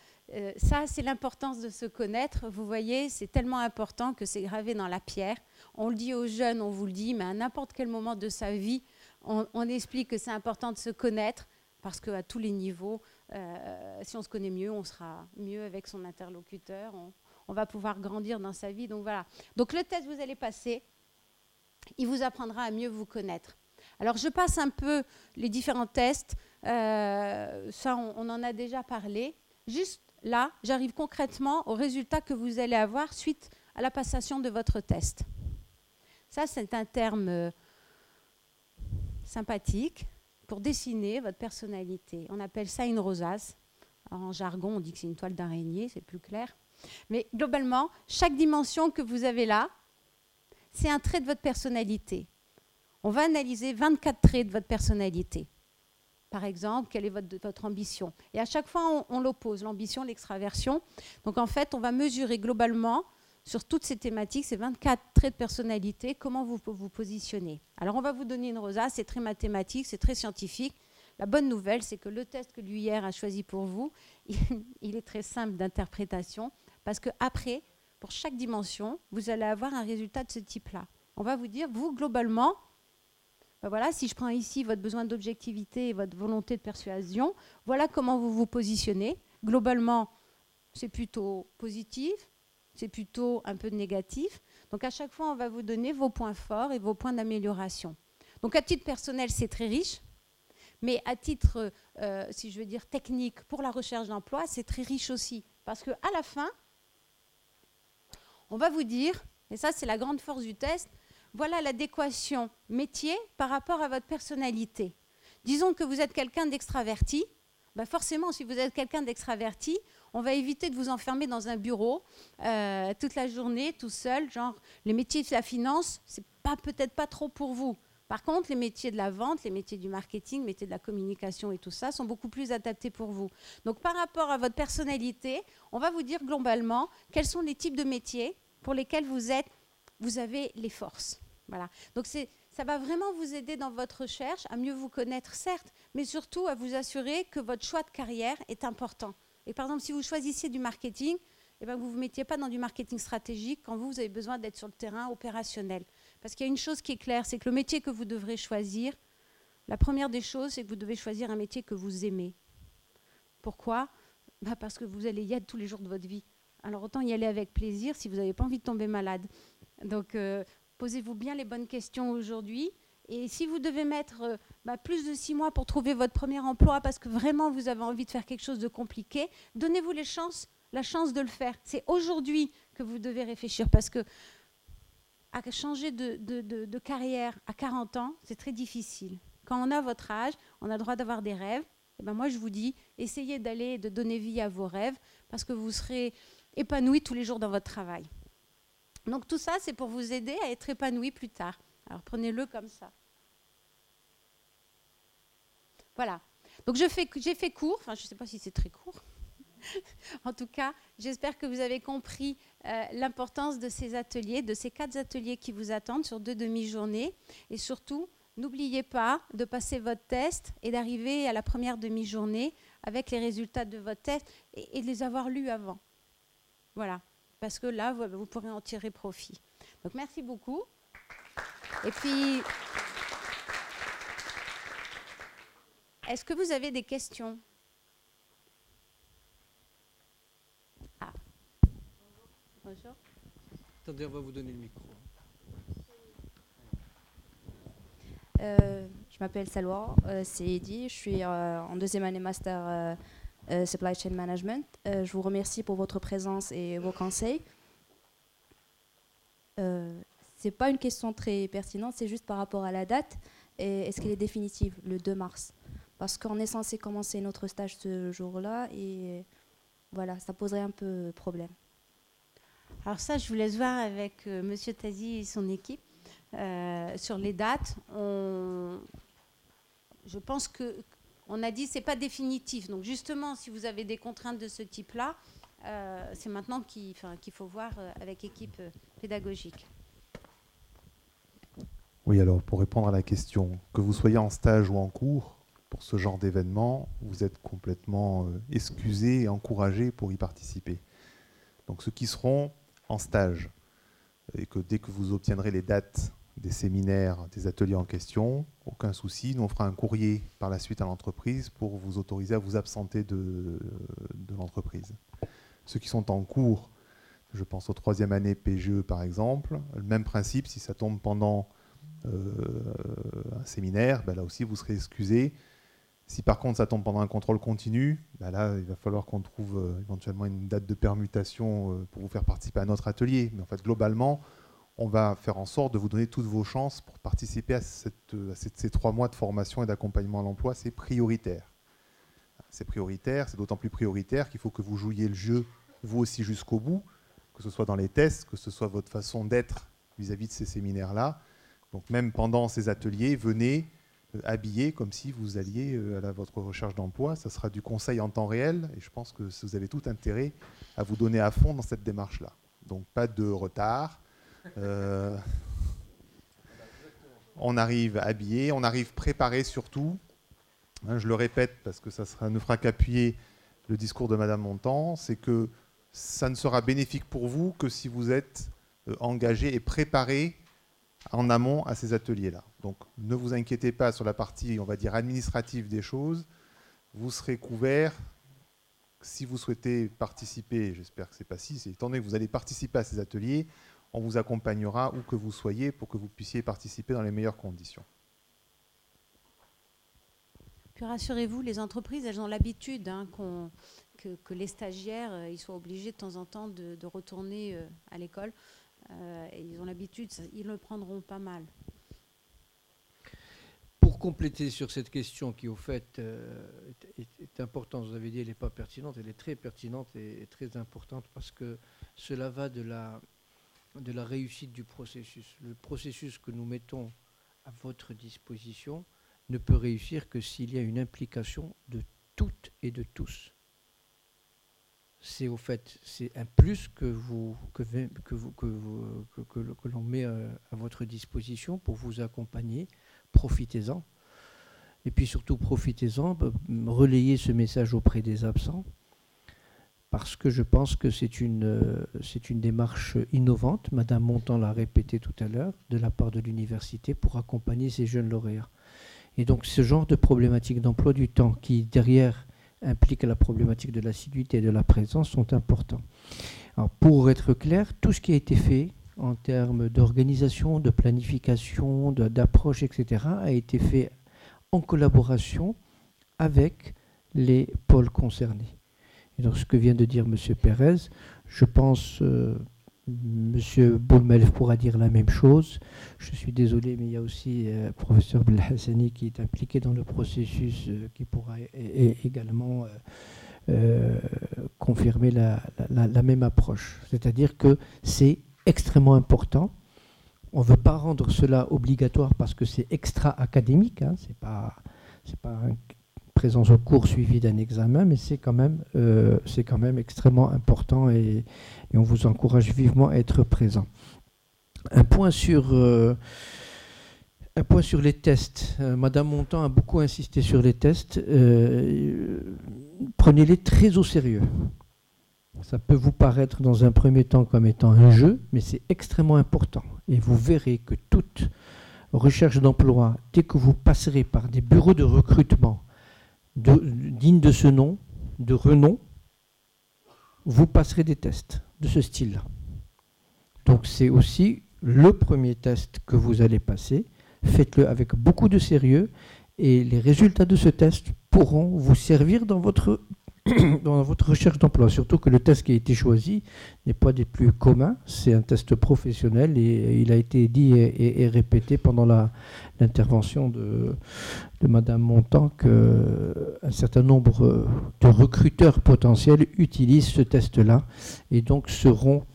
ça, c'est l'importance de se connaître. Vous voyez, c'est tellement important que c'est gravé dans la pierre. On le dit aux jeunes, on vous le dit, mais à n'importe quel moment de sa vie, on explique que c'est important de se connaître parce qu'à tous les niveaux, si on se connaît mieux, on sera mieux avec son interlocuteur. On va pouvoir grandir dans sa vie. Donc voilà. Donc le test que vous allez passer, il vous apprendra à mieux vous connaître. Alors, je passe un peu les différents tests. Ça, on en a déjà parlé. Juste là, j'arrive concrètement aux résultats que vous allez avoir suite à la passation de votre test. Ça, c'est un terme sympathique pour dessiner votre personnalité. On appelle ça une rosace. En jargon, on dit que c'est une toile d'araignée, c'est plus clair. Mais globalement, chaque dimension que vous avez là, c'est un trait de votre personnalité. On va analyser 24 traits de votre personnalité. Par exemple, quelle est votre ambition? Et à chaque fois, on l'oppose, l'ambition, l'extraversion. Donc en fait, on va mesurer globalement, sur toutes ces thématiques, ces 24 traits de personnalité, comment vous vous positionnez. Alors on va vous donner une rosace, c'est très mathématique, c'est très scientifique. La bonne nouvelle, c'est que le test que l'UIR a choisi pour vous, il est très simple d'interprétation, parce qu'après, pour chaque dimension, vous allez avoir un résultat de ce type-là. On va vous dire, vous, globalement, voilà, si je prends ici votre besoin d'objectivité et votre volonté de persuasion, voilà comment vous vous positionnez. Globalement, c'est plutôt positif, c'est plutôt un peu négatif. Donc à chaque fois, on va vous donner vos points forts et vos points d'amélioration. Donc à titre personnel, c'est très riche, mais à titre, si je veux dire, technique pour la recherche d'emploi, c'est très riche aussi. Parce qu'à la fin, on va vous dire, et ça c'est la grande force du test, voilà l'adéquation métier par rapport à votre personnalité. Disons que vous êtes quelqu'un d'extraverti. Ben forcément, si vous êtes quelqu'un d'extraverti, on va éviter de vous enfermer dans un bureau toute la journée, tout seul. Genre, les métiers de la finance, c'est peut-être pas trop pour vous. Par contre, les métiers de la vente, les métiers du marketing, les métiers de la communication et tout ça sont beaucoup plus adaptés pour vous. Donc, par rapport à votre personnalité, on va vous dire globalement quels sont les types de métiers pour lesquels vous avez les forces. Voilà. Donc ça va vraiment vous aider dans votre recherche à mieux vous connaître, certes, mais surtout à vous assurer que votre choix de carrière est important. Et par exemple, si vous choisissez du marketing, eh ben, vous ne vous mettiez pas dans du marketing stratégique quand vous avez besoin d'être sur le terrain opérationnel. Parce qu'il y a une chose qui est claire, c'est que le métier que vous devrez choisir, la première des choses, c'est que vous devez choisir un métier que vous aimez. Pourquoi ? Parce que vous allez y être tous les jours de votre vie. Alors autant y aller avec plaisir si vous n'avez pas envie de tomber malade. Donc posez-vous bien les bonnes questions aujourd'hui. Et si vous devez mettre plus de 6 mois pour trouver votre premier emploi parce que vraiment vous avez envie de faire quelque chose de compliqué, donnez-vous la chance de le faire. C'est aujourd'hui que vous devez réfléchir parce que à changer de carrière à 40 ans, c'est très difficile. Quand on a votre âge, on a le droit d'avoir des rêves. Et moi, je vous dis, essayez d'aller et de donner vie à vos rêves parce que vous serez épanoui tous les jours dans votre travail. Donc tout ça, c'est pour vous aider à être épanoui plus tard. Alors prenez-le comme ça. Voilà. Donc j'ai fait court, enfin je ne sais pas si c'est très court. En tout cas, j'espère que vous avez compris l'importance de ces ateliers, de ces 4 ateliers qui vous attendent sur 2 demi-journées. Et surtout, n'oubliez pas de passer votre test et d'arriver à la première demi-journée avec les résultats de votre test et de les avoir lus avant. Voilà. Parce que là, vous pourrez en tirer profit. Donc merci beaucoup. Et puis, est-ce que vous avez des questions ? Ah. Bonjour. Attendez, on va vous donner le micro. Je m'appelle Salwa, c'est Eddy, je suis en 2e année master Supply Chain Management. Je vous remercie pour votre présence et vos conseils. C'est pas une question très pertinente, c'est juste par rapport à la date. Est-ce qu'elle est définitive, le 2 mars ? Parce qu'on est censé commencer notre stage ce jour-là et voilà, ça poserait un peu problème. Alors ça, je vous laisse voir avec Monsieur Tazi et son équipe sur les dates. Je pense qu'on a dit que ce n'est pas définitif. Donc justement, si vous avez des contraintes de ce type-là, c'est maintenant qu'il faut voir avec l'équipe pédagogique. Oui, alors pour répondre à la question, que vous soyez en stage ou en cours, pour ce genre d'événement, vous êtes complètement excusés et encouragés pour y participer. Donc ceux qui seront en stage, et que dès que vous obtiendrez les dates des séminaires, des ateliers en question, aucun souci, nous on fera un courrier par la suite à l'entreprise pour vous autoriser à vous absenter de l'entreprise. Ceux qui sont en cours, je pense aux 3e année PGE par exemple, le même principe, si ça tombe pendant un séminaire, là aussi vous serez excusés. Si par contre ça tombe pendant un contrôle continu, là il va falloir qu'on trouve éventuellement une date de permutation pour vous faire participer à notre atelier. Mais en fait globalement, on va faire en sorte de vous donner toutes vos chances pour participer à ces 3 mois de formation et d'accompagnement à l'emploi. C'est prioritaire. C'est prioritaire, c'est d'autant plus prioritaire qu'il faut que vous jouiez le jeu vous aussi jusqu'au bout, que ce soit dans les tests, que ce soit votre façon d'être vis-à-vis de ces séminaires-là. Donc même pendant ces ateliers, venez habillés comme si vous alliez à votre recherche d'emploi. Ça sera du conseil en temps réel et je pense que vous avez tout intérêt à vous donner à fond dans cette démarche-là. Donc pas de retard. On arrive habillé, on arrive préparé surtout. Je le répète parce que ça ne fera qu'appuyer le discours de Madame Montand, c'est que ça ne sera bénéfique pour vous que si vous êtes engagé et préparé en amont à ces ateliers-là. Donc ne vous inquiétez pas sur la partie, on va dire, administrative des choses. Vous serez couvert. Si vous souhaitez participer, j'espère que c'est pas si, c'est étant donné que vous allez participer à ces ateliers, on vous accompagnera où que vous soyez pour que vous puissiez participer dans les meilleures conditions. Puis rassurez-vous, les entreprises, elles ont l'habitude que les stagiaires ils soient obligés de temps en temps de retourner à l'école. Et ils ont l'habitude, ils le prendront pas mal. Pour compléter sur cette question qui, au fait, est importante, vous avez dit qu'elle n'est pas pertinente, elle est très pertinente et très importante parce que cela va de la réussite du processus. Le processus que nous mettons à votre disposition ne peut réussir que s'il y a une implication de toutes et de tous. C'est au fait, c'est un plus que l'on met à votre disposition pour vous accompagner. Profitez-en. Et puis surtout, profitez-en, relayez ce message auprès des absents. parce que je pense que c'est une démarche innovante, Madame Montand l'a répété tout à l'heure, de la part de l'université pour accompagner ces jeunes lauréats. Et donc ce genre de problématiques d'emploi du temps qui derrière implique la problématique de l'assiduité et de la présence sont importants. Alors, pour être clair, tout ce qui a été fait en termes d'organisation, de planification, d'approche, etc., a été fait en collaboration avec les pôles concernés. Et donc, ce que vient de dire M. Pérez, je pense, M. Boulmelf pourra dire la même chose. Je suis désolé, mais il y a aussi le professeur Belhassani qui est impliqué dans le processus, qui pourra également confirmer la même approche. C'est-à-dire que c'est extrêmement important. On ne veut pas rendre cela obligatoire parce que c'est extra-académique, hein, c'est pas une présence au cours suivie d'un examen, mais c'est quand même extrêmement important et on vous encourage vivement à être présent. Un point sur les tests. Madame Montand a beaucoup insisté sur les tests. Prenez-les très au sérieux. Ça peut vous paraître dans un premier temps comme étant un jeu, mais c'est extrêmement important. Et vous verrez que toute recherche d'emploi, dès que vous passerez par des bureaux de recrutement dignes de ce nom, de renom, vous passerez des tests de ce style-là. Donc c'est aussi le premier test que vous allez passer. Faites-le avec beaucoup de sérieux et les résultats de ce test pourront vous servir dans votre recherche d'emploi. Surtout que le test qui a été choisi n'est pas des plus communs, c'est un test professionnel et il a été dit et répété pendant l'intervention de Madame Montand qu'un certain nombre de recruteurs potentiels utilisent ce test-là et donc seront,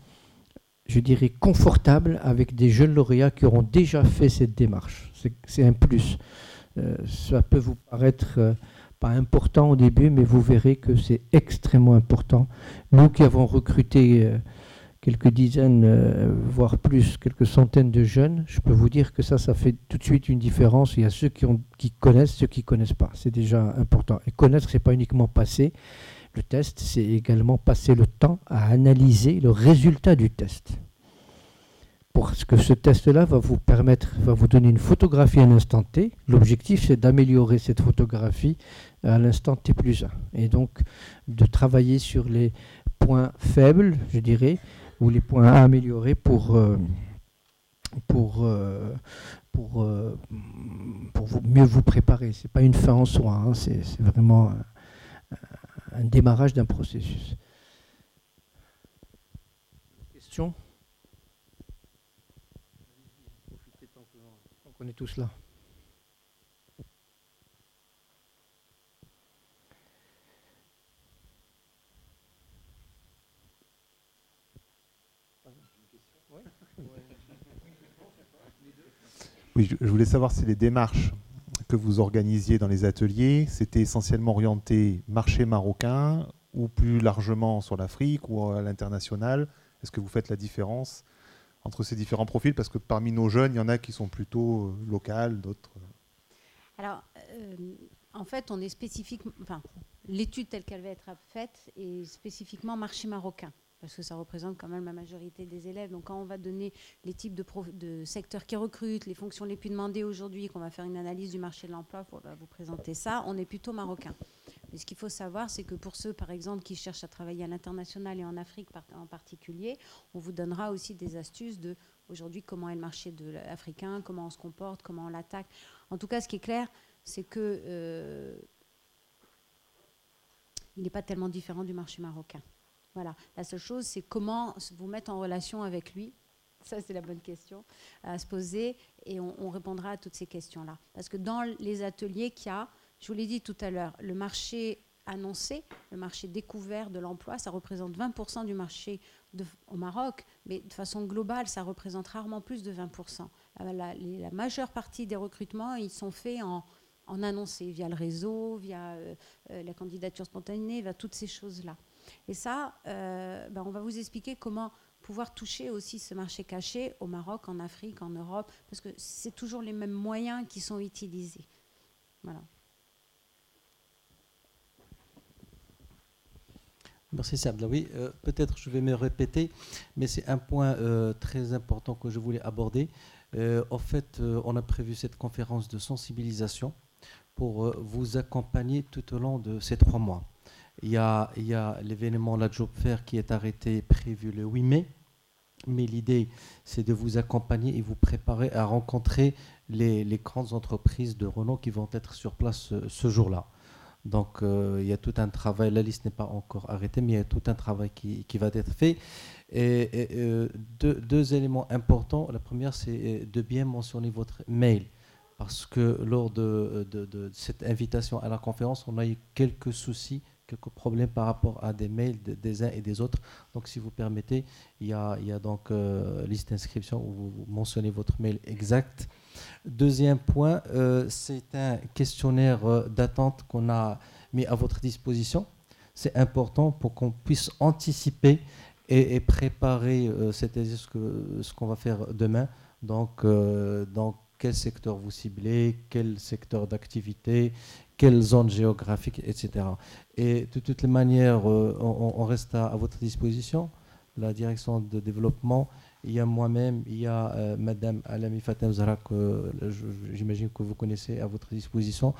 je dirais, confortables avec des jeunes lauréats qui auront déjà fait cette démarche. C'est un plus. Ça peut vous paraître pas important au début, mais vous verrez que c'est extrêmement important. Nous qui avons recruté quelques dizaines, voire plus, quelques centaines de jeunes, je peux vous dire que ça fait tout de suite une différence. Il y a ceux qui connaissent, ceux qui ne connaissent pas. C'est déjà important. Et connaître, ce n'est pas uniquement passer le test, c'est également passer le temps à analyser le résultat du test. Parce que ce test-là va vous donner une photographie à l'instant T. L'objectif, c'est d'améliorer cette photographie à l'instant T plus 1. Et donc, de travailler sur les points faibles, je dirais, ou les points à améliorer pour mieux vous préparer. Ce n'est pas une fin en soi, hein, c'est vraiment un démarrage d'un processus. Question ? On est tous là. Oui, je voulais savoir si les démarches que vous organisiez dans les ateliers, c'était essentiellement orienté marché marocain ou plus largement sur l'Afrique ou à l'international. Est-ce que vous faites la différence entre ces différents profils? Parce que parmi nos jeunes, il y en a qui sont plutôt locales, d'autres... Alors, en fait, on est spécifique, enfin, l'étude telle qu'elle va être faite est spécifiquement marché marocain, parce que ça représente quand même la majorité des élèves. Donc, quand on va donner les types de secteurs qui recrutent, les fonctions les plus demandées aujourd'hui, qu'on va faire une analyse du marché de l'emploi, on va vous présenter ça, on est plutôt marocain. Mais ce qu'il faut savoir, c'est que pour ceux, par exemple, qui cherchent à travailler à l'international et en Afrique en particulier, on vous donnera aussi des astuces de, aujourd'hui, comment est le marché africain, comment on se comporte, comment on l'attaque. En tout cas, ce qui est clair, c'est que il n'est pas tellement différent du marché marocain. Voilà. La seule chose, c'est comment vous mettre en relation avec lui. Ça, c'est la bonne question à se poser et on répondra à toutes ces questions-là. Parce que dans les ateliers qu'il y a, je vous l'ai dit tout à l'heure, le marché annoncé, le marché découvert de l'emploi, ça représente 20% du marché au Maroc, mais de façon globale, ça représente rarement plus de 20%. La majeure partie des recrutements, ils sont faits en annoncé, via le réseau, via la candidature spontanée, via toutes ces choses-là. Et ça, on va vous expliquer comment pouvoir toucher aussi ce marché caché au Maroc, en Afrique, en Europe, parce que c'est toujours les mêmes moyens qui sont utilisés. Voilà. merci Sabla. Oui, peut-être je vais me répéter, mais c'est un point très important que je voulais aborder. En fait, on a prévu cette conférence de sensibilisation pour vous accompagner tout au long de ces 3 mois. Il y a l'événement La Job Fair qui est arrêté, prévu le 8 mai. Mais l'idée, c'est de vous accompagner et vous préparer à rencontrer les grandes entreprises de renom qui vont être sur place ce jour-là. Donc, il y a tout un travail. La liste n'est pas encore arrêtée, mais il y a tout un travail qui va être fait. Et deux éléments importants. La première, c'est de bien mentionner votre mail. Parce que lors de cette invitation à la conférence, on a eu quelques soucis, quelques problèmes par rapport à des mails des uns et des autres. Donc, si vous permettez, il y a donc liste d'inscription où vous mentionnez votre mail exact. Deuxième point, c'est un questionnaire d'attente qu'on a mis à votre disposition. C'est important pour qu'on puisse anticiper et préparer ce qu'on va faire demain. Donc, dans quel secteur vous ciblez, quel secteur d'activité, quelle zone géographique, etc. Et de toutes les manières, on reste à votre disposition. La direction de développement, il y a moi-même, il y a Madame Alami Fatem Zahra, que j'imagine que vous connaissez, à votre disposition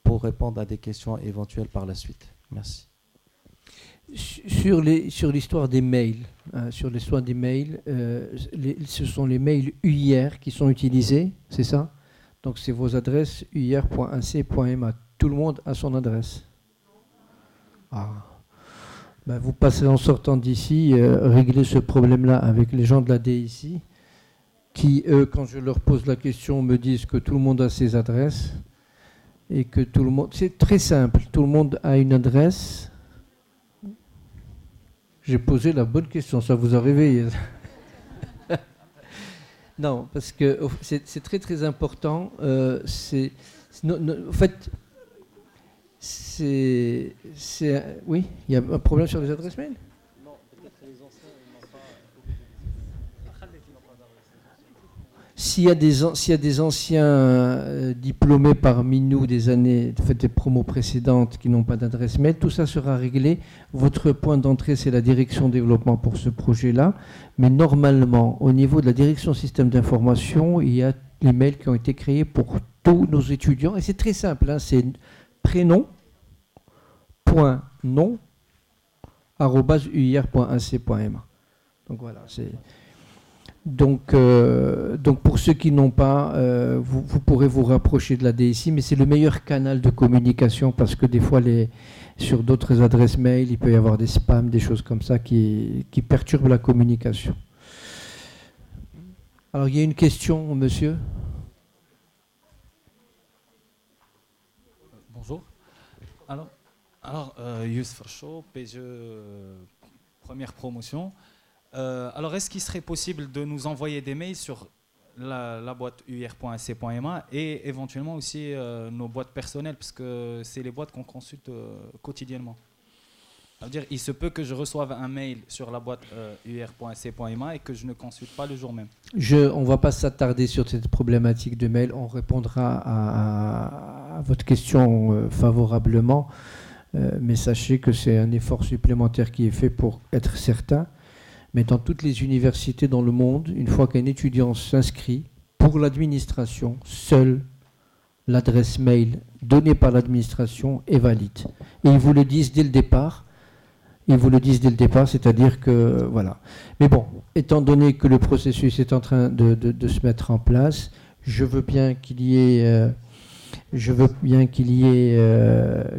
pour répondre à des questions éventuelles par la suite. Merci. Sur l'histoire des mails, ce sont les mails UIR qui sont utilisés, c'est ça? Donc c'est vos adresses uir.ac.ma. Tout le monde a son adresse. Ben, vous passerez en sortant d'ici régler ce problème-là avec les gens de la DIC qui, eux, quand je leur pose la question, me disent que tout le monde a ses adresses et que tout le monde... C'est très simple, tout le monde a une adresse. J'ai posé la bonne question, ça vous a réveillé. Non, parce que c'est très très important. En fait, oui, il y a un problème sur les adresses mail. Non, peut-être les anciens n'ont pas. S'il y a des anciens diplômés parmi nous des années, des promos précédentes qui n'ont pas d'adresse mail, tout ça sera réglé. Votre point d'entrée, c'est la direction développement pour ce projet-là. Mais normalement, au niveau de la direction système d'information, il y a les mails qui ont été créés pour tous nos étudiants. Et c'est très simple, hein, c'est prénom.nom@uir.ac.ma. Donc voilà, c'est... Donc pour ceux qui n'ont pas, vous pourrez vous rapprocher de la DSI, mais c'est le meilleur canal de communication parce que des fois, sur d'autres adresses mail, il peut y avoir des spams, des choses comme ça qui perturbent la communication. Alors, il y a une question, monsieur. Bonjour. Alors Youssef Chaud, PGE, première promotion. Alors, est-ce qu'il serait possible de nous envoyer des mails sur la boîte uir.ac.ma et éventuellement aussi nos boîtes personnelles, parce que c'est les boîtes qu'on consulte quotidiennement. Ça veut dire, il se peut que je reçoive un mail sur la boîte uir.ac.ma et que je ne consulte pas le jour même. On ne va pas s'attarder sur cette problématique de mail. On répondra à votre question favorablement, mais sachez que c'est un effort supplémentaire qui est fait pour être certain. Mais dans toutes les universités dans le monde, une fois qu'un étudiant s'inscrit, pour l'administration, seule l'adresse mail donnée par l'administration est valide. Et ils vous le disent dès le départ. C'est-à-dire que, voilà. Mais bon, étant donné que le processus est en train de se mettre en place, je veux bien qu'il y ait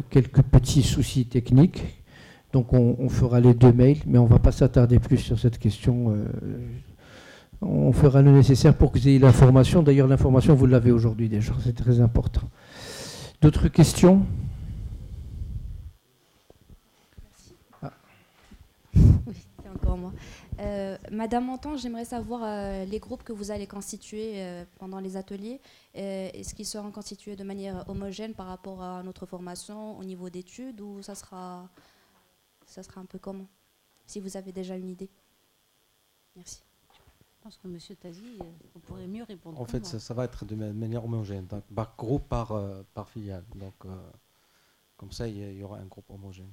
quelques petits soucis techniques. Donc on fera les 2 mails, mais on ne va pas s'attarder plus sur cette question. On fera le nécessaire pour que vous ayez l'information. D'ailleurs, l'information, vous l'avez aujourd'hui déjà, c'est très important. D'autres questions? Oui, c'est encore moi. Madame Menton, j'aimerais savoir les groupes que vous allez constituer pendant les ateliers. Est-ce qu'ils seront constitués de manière homogène par rapport à notre formation au niveau d'études ou ça sera un peu comment? Si vous avez déjà une idée. Merci. Je pense que M. Tazi, vous pourrez mieux répondre. En fait, ça va être de manière homogène, donc, par groupe, par filiale. Donc, comme ça, il y aura un groupe homogène.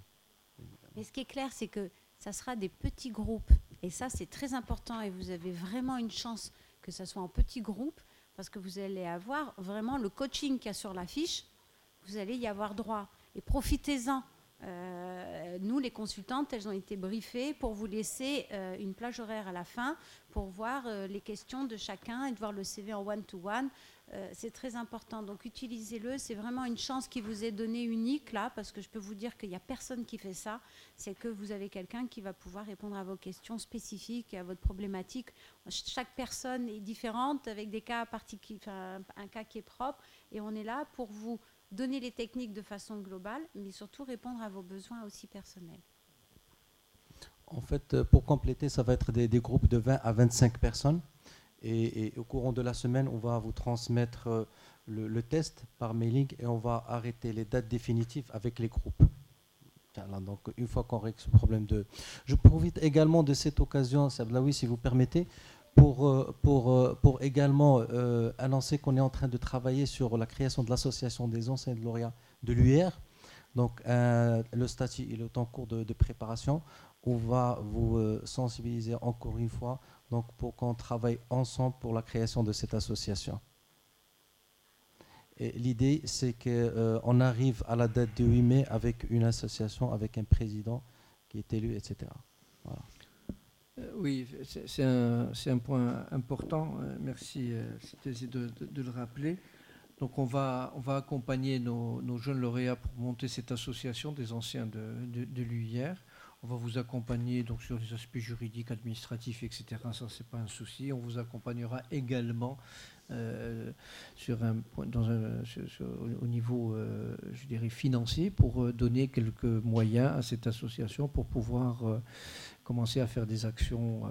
Mais ce qui est clair, c'est que ça sera des petits groupes. Et ça, c'est très important. Et vous avez vraiment une chance que ça soit en petits groupes, parce que vous allez avoir vraiment le coaching qu'il y a sur l'affiche. Vous allez y avoir droit. Et profitez-en. Nous, les consultantes, elles ont été briefées pour vous laisser une plage horaire à la fin pour voir les questions de chacun et de voir le CV en one-to-one. C'est très important. Donc, utilisez-le. C'est vraiment une chance qui vous est donnée unique, là, parce que je peux vous dire qu'il n'y a personne qui fait ça. C'est que vous avez quelqu'un qui va pouvoir répondre à vos questions spécifiques et à votre problématique. Chaque personne est différente, avec des cas particuliers, enfin, un cas qui est propre. Et on est là pour vous donner les techniques de façon globale, mais surtout répondre à vos besoins aussi personnels. En fait, pour compléter, ça va être des groupes de 20 à 25 personnes. Et au courant de la semaine, on va vous transmettre le test par mailing et on va arrêter les dates définitives avec les groupes. Voilà, donc, une fois qu'on règle ce problème de... Je profite également de cette occasion, Sablaoui, si vous permettez, pour également annoncer qu'on est en train de travailler sur la création de l'association des anciens de lauréats de l'UR. Donc, le statut il est en cours de préparation. On va vous sensibiliser encore une fois donc pour qu'on travaille ensemble pour la création de cette association. Et l'idée, c'est qu'on arrive à la date du 8 mai avec une association, avec un président qui est élu, etc. Voilà. Oui, c'est un point important. Merci de le rappeler. Donc on va accompagner nos jeunes lauréats pour monter cette association des anciens de l'UIR. On va vous accompagner donc sur les aspects juridiques, administratifs, etc. Ça, c'est pas un souci. On vous accompagnera également au niveau, je dirais, financier pour donner quelques moyens à cette association pour pouvoir commencer à faire des actions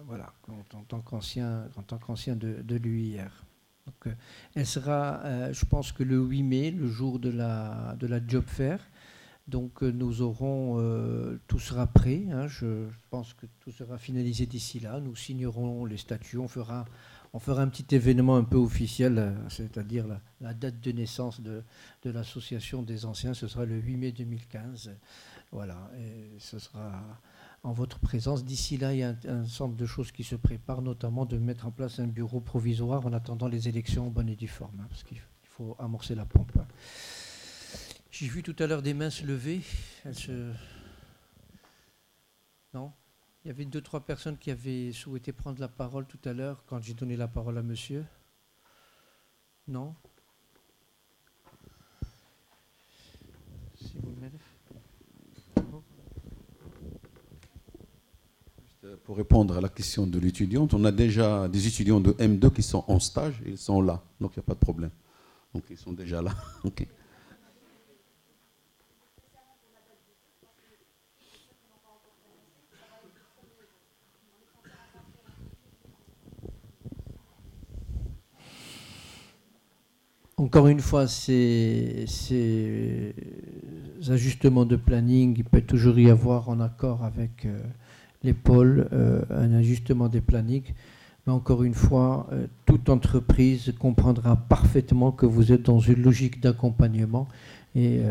voilà, en tant qu'ancien de l'UIR. Donc, elle sera, je pense que le 8 mai, le jour de la job fair. Donc nous aurons, tout sera prêt, hein, je pense que tout sera finalisé d'ici là, nous signerons les statuts, on fera un petit événement un peu officiel, c'est-à-dire la date de naissance de l'association des anciens, ce sera le 8 mai 2015, voilà, et ce sera en votre présence. D'ici là, il y a un ensemble de choses qui se préparent, notamment de mettre en place un bureau provisoire en attendant les élections en bonne et due forme, hein, parce qu'il faut amorcer la pompe. Hein. J'ai vu tout à l'heure des mains se lever. Non ? Il y avait 2-3 personnes qui avaient souhaité prendre la parole tout à l'heure quand j'ai donné la parole à monsieur. Non ? Si vous le mettez. Pour répondre à la question de l'étudiante, on a déjà des étudiants de M2 qui sont en stage, ils sont là, donc il n'y a pas de problème. Donc ils sont déjà là. Okay. Encore une fois, ces ajustements de planning, il peut toujours y avoir en accord avec les pôles un ajustement des plannings. Mais encore une fois, toute entreprise comprendra parfaitement que vous êtes dans une logique d'accompagnement et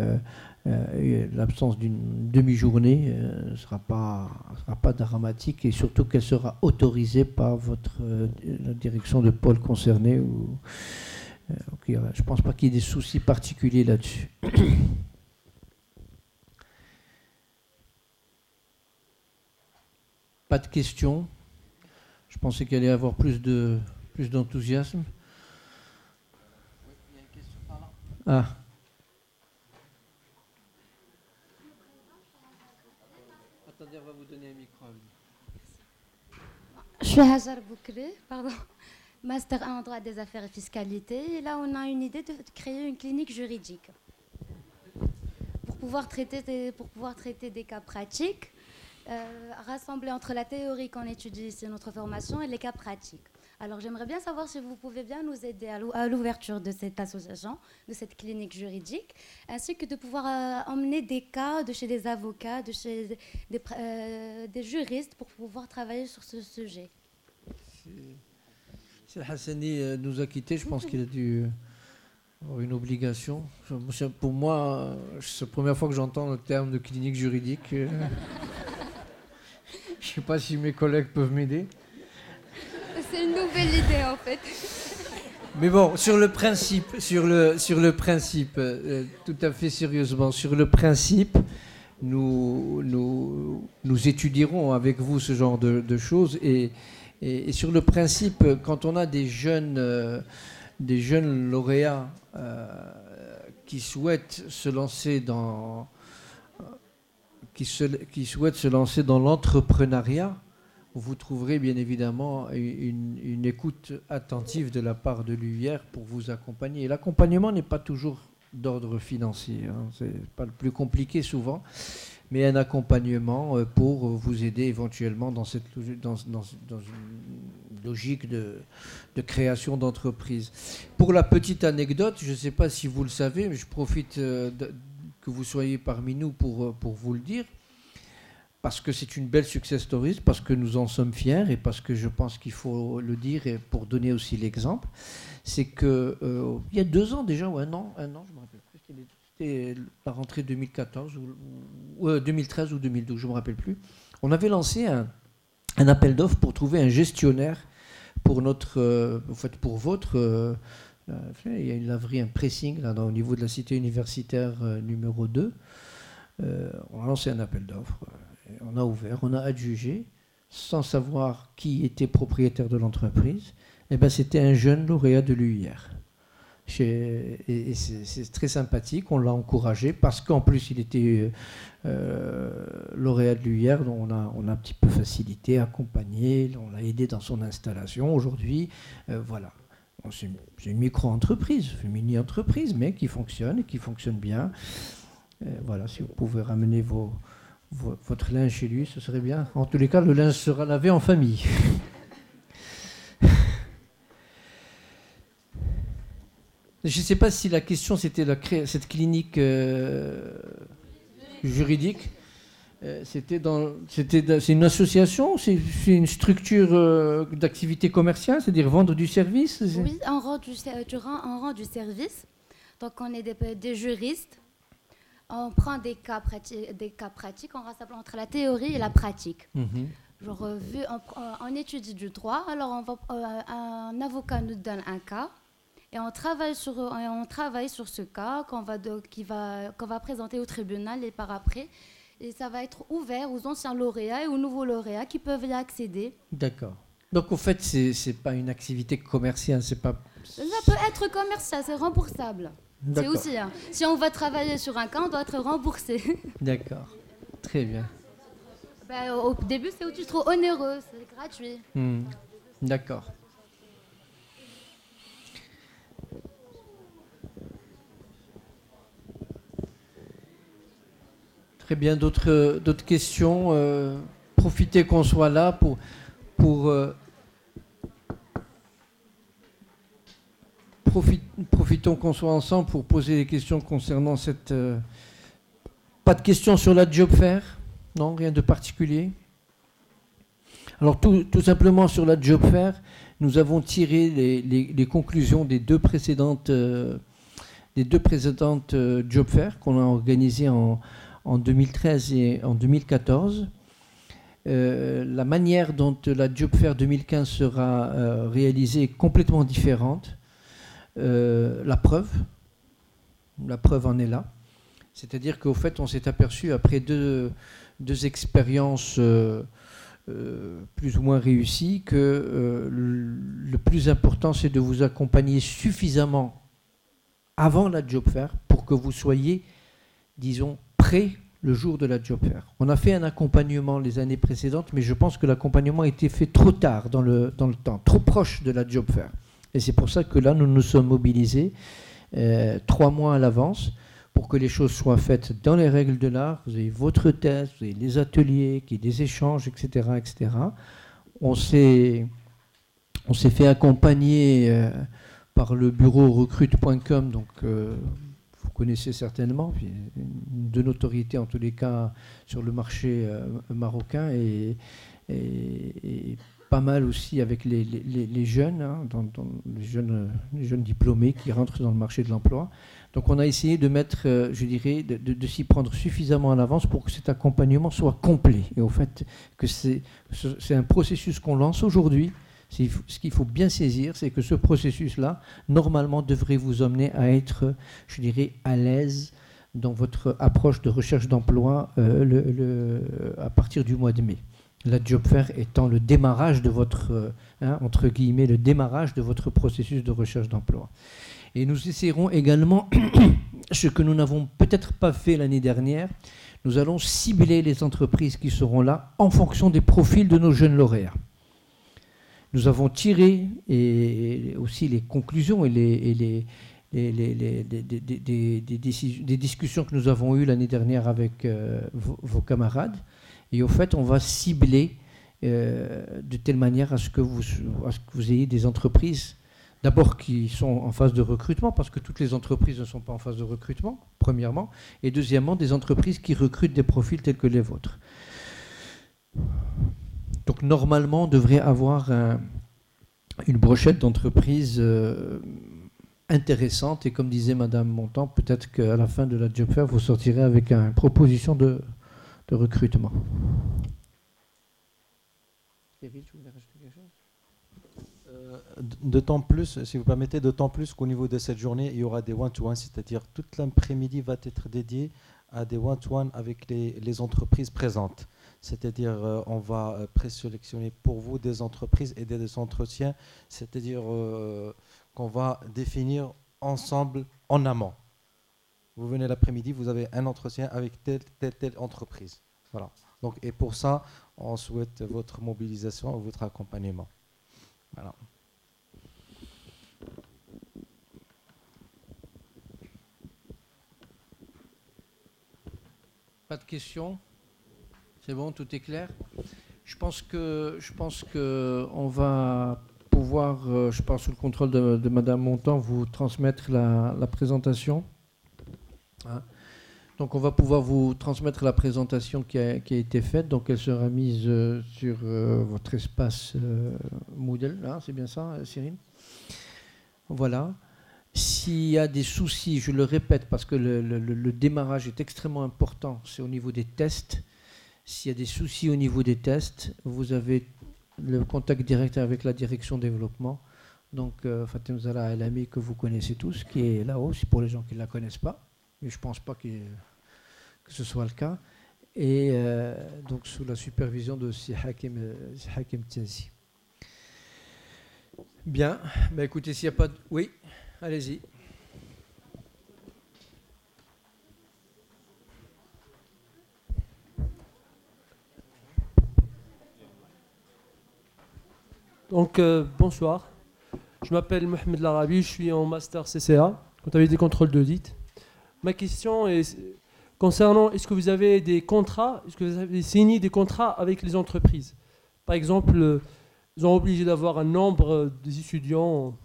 l'absence d'une demi-journée ne sera pas dramatique et surtout qu'elle sera autorisée par la direction de pôle concerné. Je ne pense pas qu'il y ait des soucis particuliers là-dessus. Pas de questions. Je pensais qu'il allait y avoir plus d'enthousiasme. Il y a une question par là. Ah. Attendez, on va vous donner un micro. Je suis Hajar Boukri, pardon. Master 1 en droit des affaires et fiscalité. Et là, on a une idée de créer une clinique juridique pour pouvoir traiter des cas pratiques, rassembler entre la théorie qu'on étudie sur notre formation et les cas pratiques. Alors, j'aimerais bien savoir si vous pouvez bien nous aider à l'ouverture de cette association, de cette clinique juridique, ainsi que de pouvoir emmener des cas de chez des avocats, de chez des juristes pour pouvoir travailler sur ce sujet. Si Hassani nous a quittés, je pense qu'il a dû Une obligation. Pour moi, c'est la première fois que j'entends le terme de clinique juridique. Je ne sais pas si mes collègues peuvent m'aider. C'est une nouvelle idée en fait. Mais bon, sur le principe, tout à fait sérieusement, sur le principe, nous étudierons avec vous ce genre de choses. Et sur le principe, quand on a des jeunes lauréats qui souhaitent se lancer dans l'entrepreneuriat, vous trouverez bien évidemment une écoute attentive de la part de l'UIR pour vous accompagner. Et l'accompagnement n'est pas toujours d'ordre financier, hein. C'est pas le plus compliqué souvent, mais un accompagnement pour vous aider éventuellement dans une logique de création d'entreprise. Pour la petite anecdote, je ne sais pas si vous le savez, mais je profite que vous soyez parmi nous pour vous le dire, parce que c'est une belle success story, parce que nous en sommes fiers et parce que je pense qu'il faut le dire et pour donner aussi l'exemple, c'est que il y a 2 ans déjà, ou un an, je me rappelle plus, c'était la rentrée 2014 ou 2013 ou 2012, je me rappelle plus. On avait lancé un appel d'offres pour trouver un gestionnaire pour votre. Il y a une laverie, un pressing là, au niveau de la cité universitaire numéro 2. On a lancé un appel d'offres. On a ouvert, on a adjugé, sans savoir qui était propriétaire de l'entreprise. Et ben, c'était un jeune lauréat de l'UIR. Et c'est très sympathique, on l'a encouragé parce qu'en plus il était lauréat de l'UIR, donc on a un petit peu facilité, accompagné, on l'a aidé dans son installation. Aujourd'hui, voilà. C'est une micro-entreprise, une mini-entreprise, mais qui fonctionne et qui fonctionne bien. Voilà, si vous pouvez ramener votre linge chez lui, ce serait bien. En tous les cas, le linge sera lavé en famille. Je ne sais pas si la question c'était cette clinique juridique. C'est une association, c'est une structure d'activité commerciale, c'est-à-dire vendre du service. Oui, on rend du service. Donc on est des juristes. On prend des cas pratiques, on rassemble entre la théorie et la pratique. Genre, on étudie du droit, alors un avocat nous donne un cas et on travaille sur ce cas qu'on va présenter au tribunal et par après. Et ça va être ouvert aux anciens lauréats et aux nouveaux lauréats qui peuvent y accéder. D'accord. Donc, au fait, c'est pas une activité commerciale, c'est pas... Ça peut être commercial, c'est remboursable. D'accord. C'est aussi, hein. Si on va travailler sur un cas, on doit être remboursé. D'accord. Très bien. Au début, c'est au titre onéreux, c'est gratuit. D'accord. Très bien. D'autres questions profitez qu'on soit là pour profitons qu'on soit ensemble pour poser des questions concernant cette... Pas de questions sur la job fair? Non, rien de particulier? Alors tout simplement sur la job fair, nous avons tiré les conclusions des deux précédentes job fair qu'on a organisées en 2013 et en 2014. La manière dont la job fair 2015 sera réalisée est complètement différente. La preuve en est là. C'est-à-dire qu'au fait, on s'est aperçu après deux expériences plus ou moins réussies que le plus important, c'est de vous accompagner suffisamment avant la job fair pour que vous soyez, disons, prêt le jour de la job fair. On a fait un accompagnement les années précédentes, mais je pense que l'accompagnement a été fait trop tard dans le temps, trop proche de la job fair. Et c'est pour ça que là, nous nous sommes mobilisés 3 mois à l'avance pour que les choses soient faites dans les règles de l'art. Vous avez votre thèse, vous avez les ateliers, qu'il y ait des échanges, etc. etc. On s'est fait accompagner par le bureau recrute.com, donc vous connaissez certainement, puis de notoriété en tous les cas sur le marché marocain et pas mal aussi avec les jeunes, hein, les jeunes diplômés qui rentrent dans le marché de l'emploi. Donc on a essayé de mettre, je dirais, de s'y prendre suffisamment en avance pour que cet accompagnement soit complet. Et au fait, que c'est un processus qu'on lance aujourd'hui. Ce qu'il faut bien saisir, c'est que ce processus-là, normalement, devrait vous emmener à être, je dirais, à l'aise dans votre approche de recherche d'emploi à partir du mois de mai. La job fair étant le démarrage de votre, entre guillemets, le démarrage de votre processus de recherche d'emploi. Et nous essaierons également, ce que nous n'avons peut-être pas fait l'année dernière, nous allons cibler les entreprises qui seront là en fonction des profils de nos jeunes lauréats. Nous avons tiré et aussi les conclusions et des discussions que nous avons eues l'année dernière avec vos camarades. Et au fait, on va cibler de telle manière à ce que vous ayez des entreprises, d'abord qui sont en phase de recrutement, parce que toutes les entreprises ne sont pas en phase de recrutement, premièrement, et deuxièmement, des entreprises qui recrutent des profils tels que les vôtres. Donc normalement, on devrait avoir une brochette d'entreprises intéressante, et comme disait Madame Montand, peut-être qu'à la fin de la job fair, vous sortirez avec une proposition de recrutement. Cyril, tu voulais rajouter quelque chose ? D'autant plus, si vous permettez, d'autant plus qu'au niveau de cette journée, il y aura des one-to-one, c'est-à-dire toute l'après-midi va être dédié à des one-to-one avec les entreprises présentes. C'est-à-dire on va présélectionner pour vous des entreprises et des entretiens, c'est-à-dire qu'on va définir ensemble en amont. Vous venez l'après-midi, vous avez un entretien avec telle entreprise. Voilà. Donc, et pour ça, on souhaite votre mobilisation, votre accompagnement. Voilà. Pas de questions ? C'est bon, tout est clair ? Je pense que on va pouvoir, je pense sous le contrôle de Madame Montand, vous transmettre la présentation. Hein. Donc on va pouvoir vous transmettre la présentation qui a été faite. Donc elle sera mise sur votre espace Moodle. Hein, c'est bien ça, Cyril ? Voilà. S'il y a des soucis, je le répète parce que le démarrage est extrêmement important, c'est au niveau des tests. S'il y a des soucis au niveau des tests, vous avez le contact direct avec la direction développement. Donc Fatem Zahra El-Ami, que vous connaissez tous, qui est là-haut, c'est pour les gens qui ne la connaissent pas. Mais je ne pense pas que ce soit le cas. Et donc sous la supervision de Si Hakim Tiazi. Bien, bah écoutez, s'il n'y a pas de... Oui, allez-y. Donc, bonsoir. Je m'appelle Mohamed Larabi, je suis en master CCA, comptabilité contrôle d'audit. Ma question est concernant, est-ce que vous avez des contrats, est-ce que vous avez signé des contrats avec les entreprises ? Par exemple, ils sont obligés d'avoir un nombre des étudiants.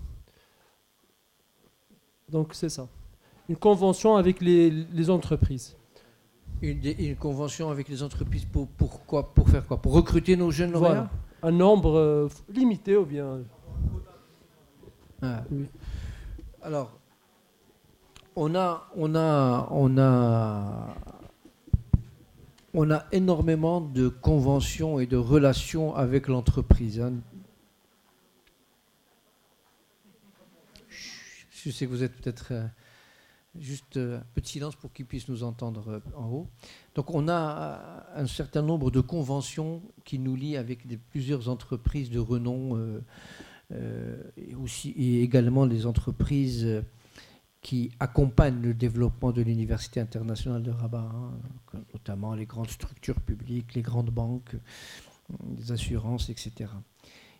Donc, c'est ça. Une convention avec les entreprises. Une convention avec les entreprises pour quoi ? Pour faire quoi ? Pour recruter nos jeunes lauréats ? Voilà. Un nombre limité ou bien... Ah. Oui. Alors, on a énormément de conventions et de relations avec l'entreprise. Hein. Je sais que vous êtes peut-être juste un peu de silence pour qu'ils puissent nous entendre en haut. Donc on a un certain nombre de conventions qui nous lient avec plusieurs entreprises de renom et également les entreprises qui accompagnent le développement de l'Université internationale de Rabat, hein, notamment les grandes structures publiques, les grandes banques, les assurances, etc.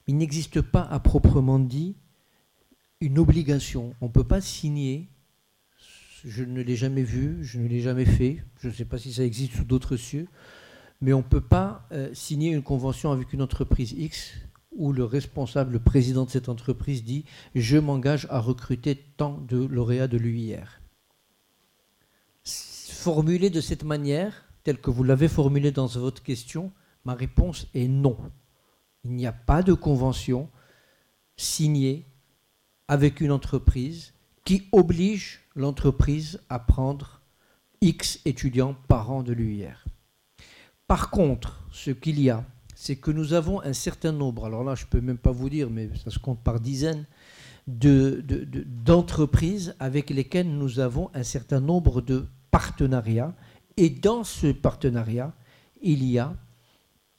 Il n'existe pas à proprement dit une obligation. On ne peut pas signer, je ne l'ai jamais vu, je ne l'ai jamais fait, je ne sais pas si ça existe sous d'autres cieux, mais on ne peut pas signer une convention avec une entreprise X où le responsable, le président de cette entreprise dit « je m'engage à recruter tant de lauréats de l'UIR ». Formulé de cette manière, telle que vous l'avez formulé dans votre question, ma réponse est non. Il n'y a pas de convention signée avec une entreprise qui oblige l'entreprise à prendre X étudiants par an de l'UIR. Par contre, ce qu'il y a, c'est que nous avons un certain nombre, alors là je ne peux même pas vous dire, mais ça se compte par dizaines, d'entreprises avec lesquelles nous avons un certain nombre de partenariats. Et dans ce partenariat, il y a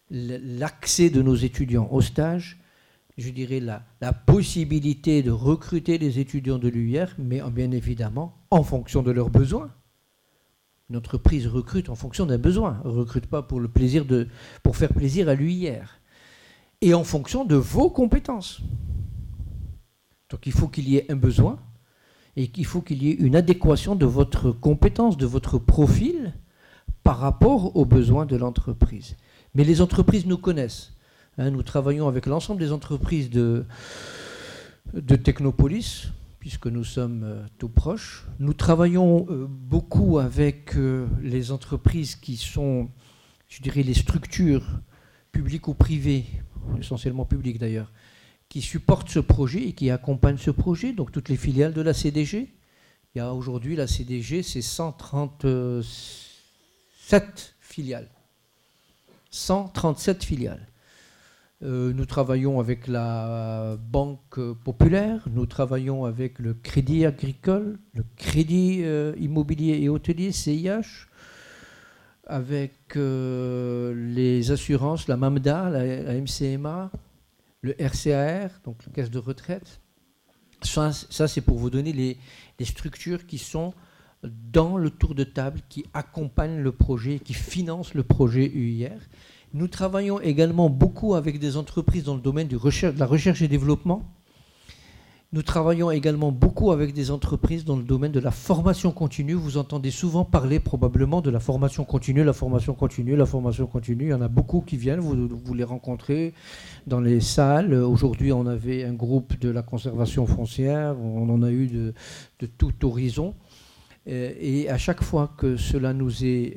l'accès de nos étudiants au stage, je dirais la possibilité de recruter les étudiants de l'UIR, mais bien évidemment en fonction de leurs besoins. Une entreprise recrute en fonction d'un besoin, ne recrute pas pour faire plaisir à l'UIR. Et en fonction de vos compétences. Donc il faut qu'il y ait un besoin et qu'il faut qu'il y ait une adéquation de votre compétence, de votre profil par rapport aux besoins de l'entreprise. Mais les entreprises nous connaissent. Nous travaillons avec l'ensemble des entreprises de Technopolis, puisque nous sommes tout proches. Nous travaillons beaucoup avec les entreprises qui sont, je dirais, les structures publiques ou privées, essentiellement publiques d'ailleurs, qui supportent ce projet et qui accompagnent ce projet, donc toutes les filiales de la CDG. Il y a aujourd'hui, la CDG, c'est 137 filiales. 137 filiales. Nous travaillons avec la Banque Populaire, nous travaillons avec le Crédit Agricole, le Crédit Immobilier et Hôtelier, CIH, avec les assurances, la MAMDA, la MCMA, le RCAR, donc la caisse de retraite. Ça c'est pour vous donner les structures qui sont dans le tour de table, qui accompagnent le projet, qui financent le projet UIR. Nous travaillons également beaucoup avec des entreprises dans le domaine de la recherche et développement. Nous travaillons également beaucoup avec des entreprises dans le domaine de la formation continue. Vous entendez souvent parler probablement de la formation continue, la formation continue, la formation continue. Il y en a beaucoup qui viennent, vous les rencontrez dans les salles. Aujourd'hui, on avait un groupe de la conservation foncière, on en a eu de tout horizon. Et à chaque fois que cela nous est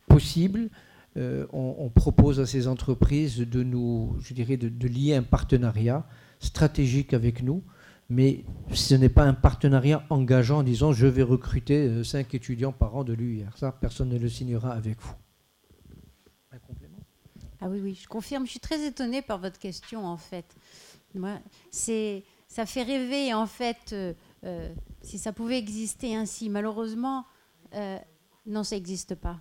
possible, on propose à ces entreprises de lier un partenariat stratégique avec nous, mais ce n'est pas un partenariat engageant en disant je vais recruter 5 étudiants par an de l'UIR. Ça, personne ne le signera avec vous. Un complément ? Ah oui, je confirme. Je suis très étonnée par votre question, en fait. Moi, ça fait rêver, en fait, si ça pouvait exister ainsi. Malheureusement, non, ça n'existe pas.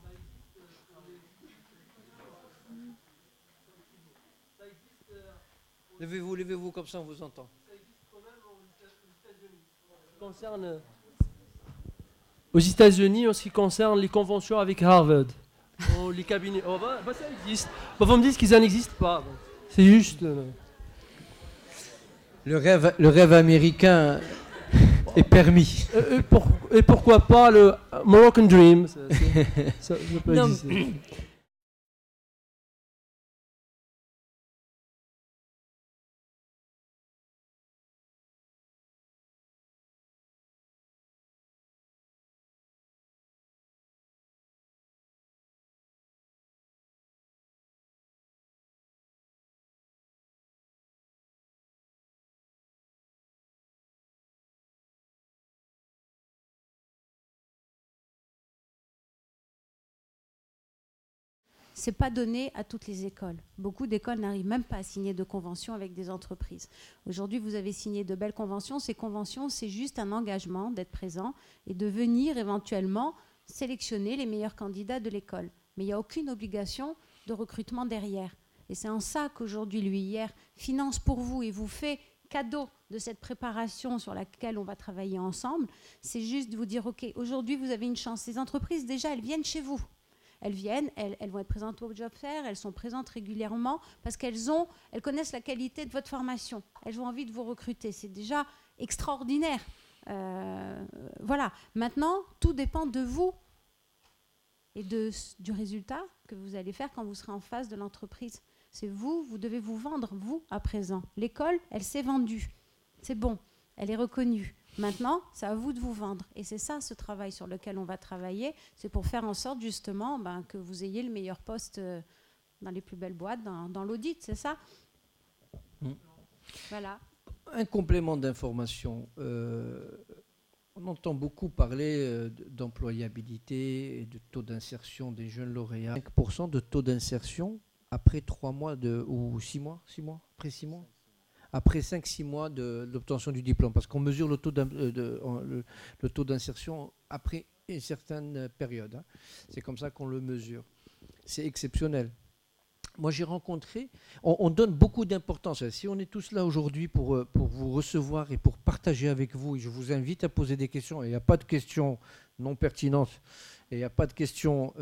Levez-vous, comme ça on vous entend. Ça existe quand même aux États-Unis, en ce qui concerne les conventions avec Harvard, les cabinets. Ça existe. Vous me dites qu'ils n'existent pas. C'est juste. Le rêve américain est permis. Et pourquoi pas le Moroccan Dream ça peut non, exister. Ce n'est pas donné à toutes les écoles. Beaucoup d'écoles n'arrivent même pas à signer de conventions avec des entreprises. Aujourd'hui, vous avez signé de belles conventions. Ces conventions, c'est juste un engagement d'être présent et de venir éventuellement sélectionner les meilleurs candidats de l'école. Mais il n'y a aucune obligation de recrutement derrière. Et c'est en ça qu'aujourd'hui, l'UIR finance pour vous et vous fait cadeau de cette préparation sur laquelle on va travailler ensemble. C'est juste de vous dire, OK, aujourd'hui, vous avez une chance. Ces entreprises, déjà, elles viennent chez vous. Elles viennent, elles vont être présentes au job fair, elles sont présentes régulièrement parce qu'elles connaissent la qualité de votre formation. Elles ont envie de vous recruter. C'est déjà extraordinaire. Voilà. Maintenant, tout dépend de vous et du résultat que vous allez faire quand vous serez en face de l'entreprise. C'est vous devez vous vendre, vous, à présent. L'école, elle s'est vendue. C'est bon, elle est reconnue. Maintenant, c'est à vous de vous vendre. Et c'est ça, ce travail sur lequel on va travailler. C'est pour faire en sorte, justement, que vous ayez le meilleur poste dans les plus belles boîtes, dans l'audit, c'est ça? Voilà. Un complément d'information. On entend beaucoup parler d'employabilité et de taux d'insertion des jeunes lauréats. 5% de taux d'insertion après 3 mois ou 6 mois, après 6 mois, après 5-6 mois de l'obtention du diplôme, parce qu'on mesure le taux d'insertion après une certaine période. Hein. C'est comme ça qu'on le mesure. C'est exceptionnel. Moi, j'ai rencontré, on donne beaucoup d'importance. Si on est tous là aujourd'hui pour vous recevoir et pour partager avec vous, et je vous invite à poser des questions, et il n'y a pas de questions non pertinentes, et il n'y a pas de questions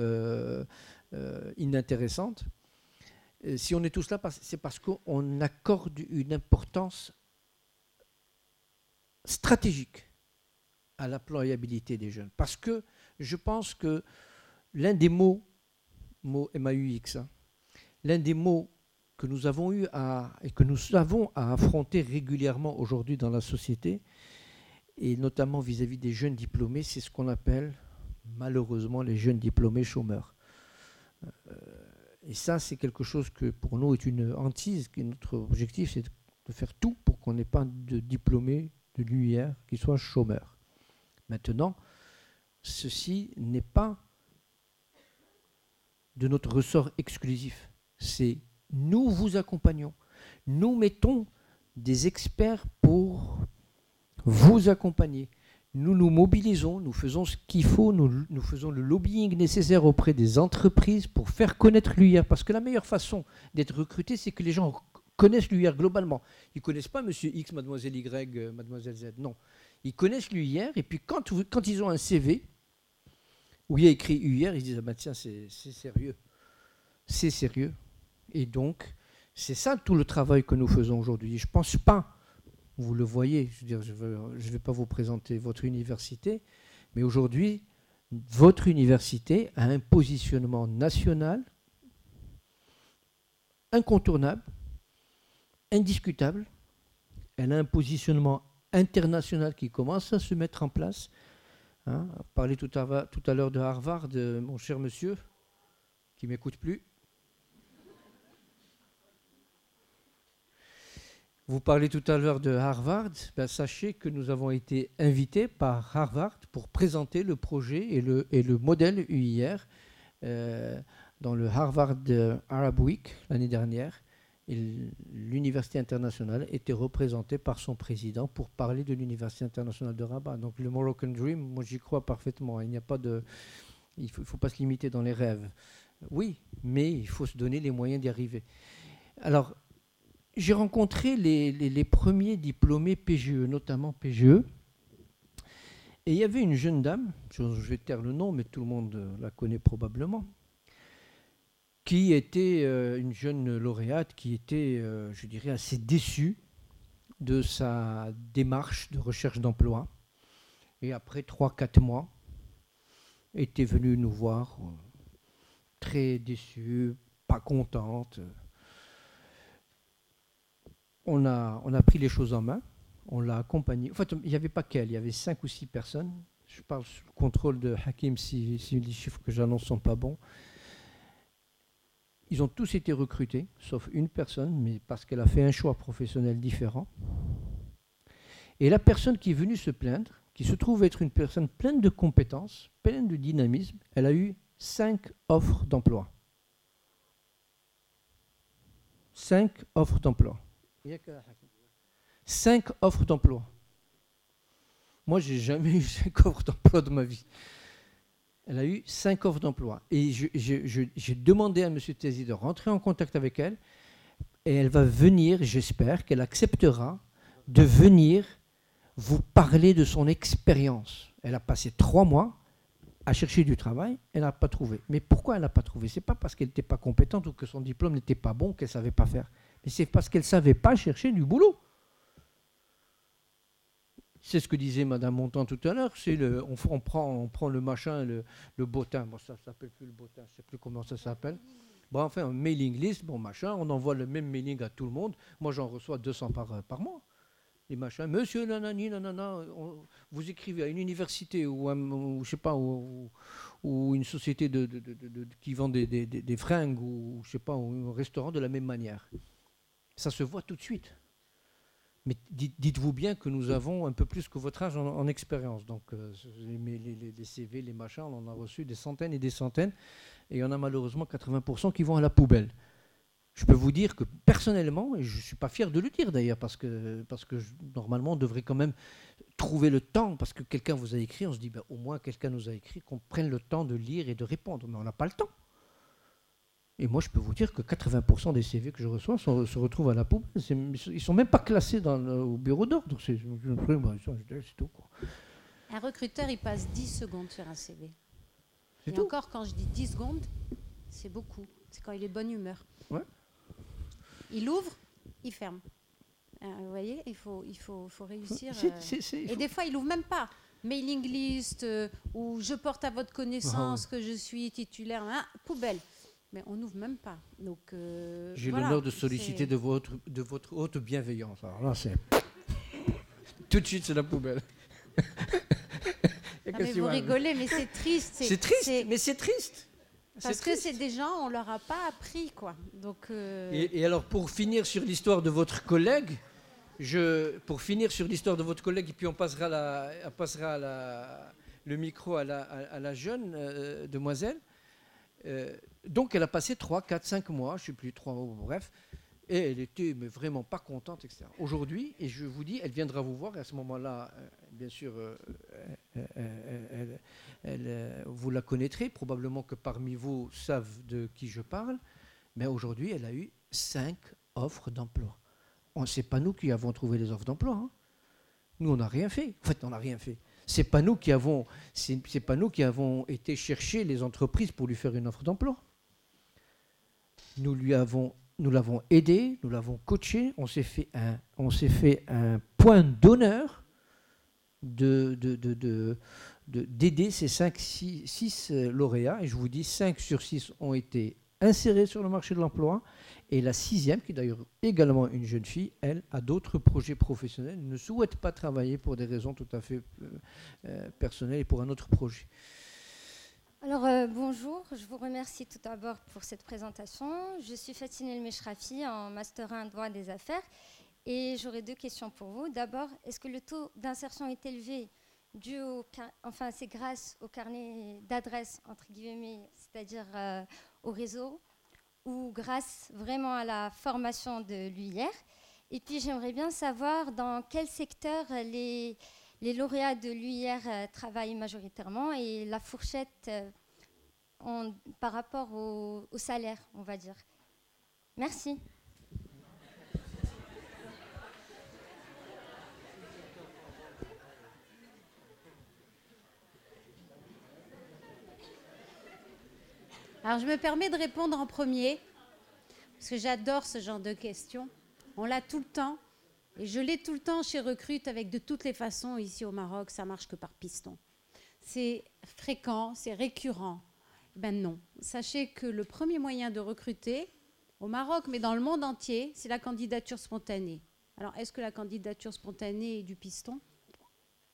inintéressantes. Si on est tous là, c'est parce qu'on accorde une importance stratégique à l'employabilité des jeunes. Parce que je pense que l'un des mots MAUX, hein, l'un des mots que nous avons eu et que nous avons à affronter régulièrement aujourd'hui dans la société, et notamment vis-à-vis des jeunes diplômés, c'est ce qu'on appelle malheureusement les jeunes diplômés chômeurs. Et ça, c'est quelque chose que pour nous est une hantise. Notre objectif, c'est de faire tout pour qu'on n'ait pas de diplômés de l'UIR qui soient chômeurs. Maintenant, ceci n'est pas de notre ressort exclusif. C'est nous vous accompagnons. Nous mettons des experts pour vous accompagner. Nous nous mobilisons, nous faisons ce qu'il faut, nous faisons le lobbying nécessaire auprès des entreprises pour faire connaître l'UIR. Parce que la meilleure façon d'être recruté, c'est que les gens connaissent l'UIR globalement. Ils ne connaissent pas Monsieur X, Mademoiselle Y, Mademoiselle Z. Non. Ils connaissent l'UIR et puis quand ils ont un CV où il y a écrit UIR, ils disent ah ben tiens, c'est sérieux. C'est sérieux. Et donc, c'est ça tout le travail que nous faisons aujourd'hui. Je ne pense pas, vous le voyez, je ne vais pas vous présenter votre université, mais aujourd'hui, votre université a un positionnement national incontournable, indiscutable. Elle a un positionnement international qui commence à se mettre en place. Hein, on parlait tout à l'heure de Harvard, mon cher monsieur, qui ne m'écoute plus. Vous parlez tout à l'heure de Harvard, ben sachez que nous avons été invités par Harvard pour présenter le projet et le modèle UIR dans le Harvard Arab Week l'année dernière. L'université internationale était représentée par son président pour parler de l'université internationale de Rabat. Donc le Moroccan Dream, moi j'y crois parfaitement. Il n'y a pas il faut pas se limiter dans les rêves. Oui, mais il faut se donner les moyens d'y arriver. Alors, j'ai rencontré les premiers diplômés PGE, notamment PGE. Et il y avait une jeune dame, je vais taire le nom, mais tout le monde la connaît probablement, qui était une jeune lauréate qui était, je dirais, assez déçue de sa démarche de recherche d'emploi. Et après 3-4 mois, était venue nous voir, très déçue, pas contente. On a pris les choses en main, on l'a accompagnée. En fait, il n'y avait pas qu'elle, il y avait 5 ou 6 personnes. Je parle sous le contrôle de Hakim si les chiffres que j'annonce ne sont pas bons. Ils ont tous été recrutés, sauf une personne, mais parce qu'elle a fait un choix professionnel différent. Et la personne qui est venue se plaindre, qui se trouve être une personne pleine de compétences, pleine de dynamisme, elle a eu 5 offres d'emploi. 5 offres d'emploi. 5 offres d'emploi. Moi, je n'ai jamais eu 5 offres d'emploi de ma vie. Elle a eu 5 offres d'emploi. Et j'ai demandé à M. Tézi de rentrer en contact avec elle. Et elle va venir, j'espère qu'elle acceptera de venir vous parler de son expérience. Elle a passé 3 mois à chercher du travail, elle n'a pas trouvé. Mais pourquoi elle n'a pas trouvé? Ce n'est pas parce qu'elle n'était pas compétente ou que son diplôme n'était pas bon qu'elle ne savait pas faire. Mais c'est parce qu'elle ne savait pas chercher du boulot. C'est ce que disait Mme Montand tout à l'heure. On prend le machin, le bottin. Bon, ça ne s'appelle plus le bottin, je ne sais plus comment ça s'appelle. Bon, enfin, un mailing list, bon machin, on envoie le même mailing à tout le monde. Moi, j'en reçois 200 par mois. Les machins, monsieur nanani, nanana, vous écrivez à une université ou je sais pas, ou une société qui vend des fringues ou, je sais pas, ou un restaurant de la même manière. Ça se voit tout de suite. Mais dites-vous bien que nous avons un peu plus que votre âge en expérience. Donc, les CV, les machins, on en a reçu des centaines et des centaines. Et il y en a malheureusement 80% qui vont à la poubelle. Je peux vous dire que personnellement, et je ne suis pas fier de le dire d'ailleurs, parce que normalement, on devrait quand même trouver le temps, parce que quelqu'un vous a écrit, on se dit, au moins quelqu'un nous a écrit, qu'on prenne le temps de lire et de répondre. Mais on n'a pas le temps. Et moi, je peux vous dire que 80% des CV que je reçois se retrouvent à la poubelle. Ils ne sont même pas classés au bureau d'ordre. C'est tout, quoi. Un recruteur, il passe 10 secondes sur un CV. C'est Et tout. encore, quand je dis 10 secondes, c'est beaucoup. C'est quand il est de bonne humeur. Ouais. Il ouvre, il ferme. Vous voyez, il faut réussir. Et des fois, il n'ouvre même pas. Mailing list, ou je porte à votre connaissance que je suis titulaire, poubelle. Mais on n'ouvre même pas. Donc, j'ai l'honneur de solliciter de votre haute bienveillance. Alors là, c'est... Tout de suite, c'est la poubelle. Mais vous rigolez, mais c'est triste. C'est triste, mais c'est triste. Parce que c'est des gens, on ne leur a pas appris, quoi. Donc, et alors, pour finir sur l'histoire de votre collègue, et puis on passera le micro à la jeune demoiselle. Donc elle a passé 3, 4, 5 mois, je ne sais plus, 3 mois, bref, et elle était mais vraiment pas contente, etc. Aujourd'hui, et je vous dis, elle viendra vous voir, et à ce moment-là, bien sûr, vous la connaîtrez, probablement que parmi vous savent de qui je parle, mais aujourd'hui, elle a eu 5 offres d'emploi. Ce n'est pas nous qui avons trouvé les offres d'emploi. Hein. Nous, on n'a rien fait. En fait, on n'a rien fait. C'est pas nous qui avons été chercher les entreprises pour lui faire une offre d'emploi. Nous l'avons aidé, nous l'avons coaché. On s'est fait un point d'honneur d'aider ces 6 lauréats. Et je vous dis, 5 sur 6 ont été insérés sur le marché de l'emploi. Et la 6e, qui est d'ailleurs également une jeune fille, elle a d'autres projets professionnels, elle ne souhaite pas travailler pour des raisons tout à fait personnelles et pour un autre projet. Alors bonjour, je vous remercie tout d'abord pour cette présentation. Je suis Fatine El Meshrafi en Master 1 droit des affaires et j'aurais 2 questions pour vous. D'abord, est-ce que le taux d'insertion est élevé c'est grâce au carnet d'adresses, entre guillemets, c'est-à-dire au réseau, ou grâce vraiment à la formation de l'UIR. Et puis j'aimerais bien savoir dans quel secteur les lauréats de l'UIR travaillent majoritairement et la fourchette par rapport au salaire, on va dire. Merci. Alors, je me permets de répondre en premier, parce que j'adore ce genre de questions. On l'a tout le temps, et je l'ai tout le temps chez Recrute, avec de toutes les façons, ici au Maroc, ça marche que par piston. C'est fréquent, c'est récurrent. Ben non. Sachez que le premier moyen de recruter, au Maroc, mais dans le monde entier, c'est la candidature spontanée. Alors, est-ce que la candidature spontanée est du piston ?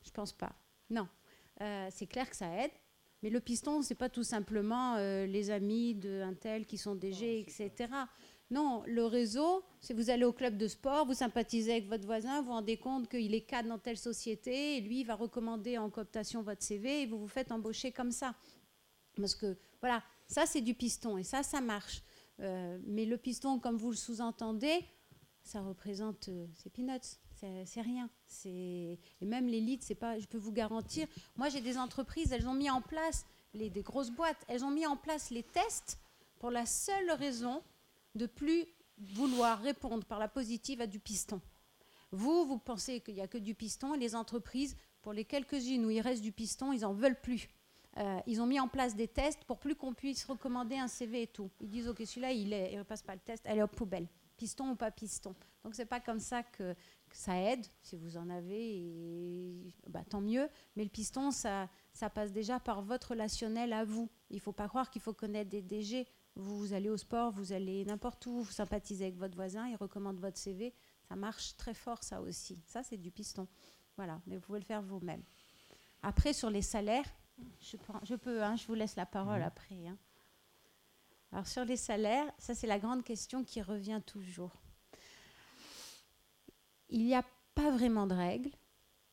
Je ne pense pas. Non. C'est clair que ça aide. Mais le piston, ce n'est pas tout simplement les amis d'un tel qui sont DG, etc. Non, le réseau, c'est vous allez au club de sport, vous sympathisez avec votre voisin, vous vous rendez compte qu'il est cadre dans telle société, et lui, il va recommander en cooptation votre CV, et vous vous faites embaucher comme ça. Parce que, voilà, ça, c'est du piston, et ça marche. Mais le piston, comme vous le sous-entendez, ça représente, c'est peanuts. C'est rien. Et même les leads, c'est pas. Je peux vous garantir. Moi, j'ai des entreprises, elles ont mis en place des grosses boîtes. Elles ont mis en place les tests pour la seule raison de plus vouloir répondre par la positive à du piston. Vous pensez qu'il n'y a que du piston, et les entreprises, pour les quelques-unes où il reste du piston, ils en veulent plus. Ils ont mis en place des tests pour plus qu'on puisse recommander un CV et tout. Ils disent ok, celui-là, il ne passe pas le test, elle est aux poubelle. Piston ou pas piston. Donc c'est pas comme ça que ça aide, si vous en avez, tant mieux. Mais le piston, ça passe déjà par votre relationnel à vous. Il ne faut pas croire qu'il faut connaître des DG. Vous allez au sport, vous allez n'importe où, vous sympathisez avec votre voisin, il recommande votre CV. Ça marche très fort, ça aussi. Ça, c'est du piston. Voilà, mais vous pouvez le faire vous-même. Après, sur les salaires, Je peux, hein, je vous laisse la parole après. Hein. Alors sur les salaires, ça c'est la grande question qui revient toujours. Il n'y a pas vraiment de règles,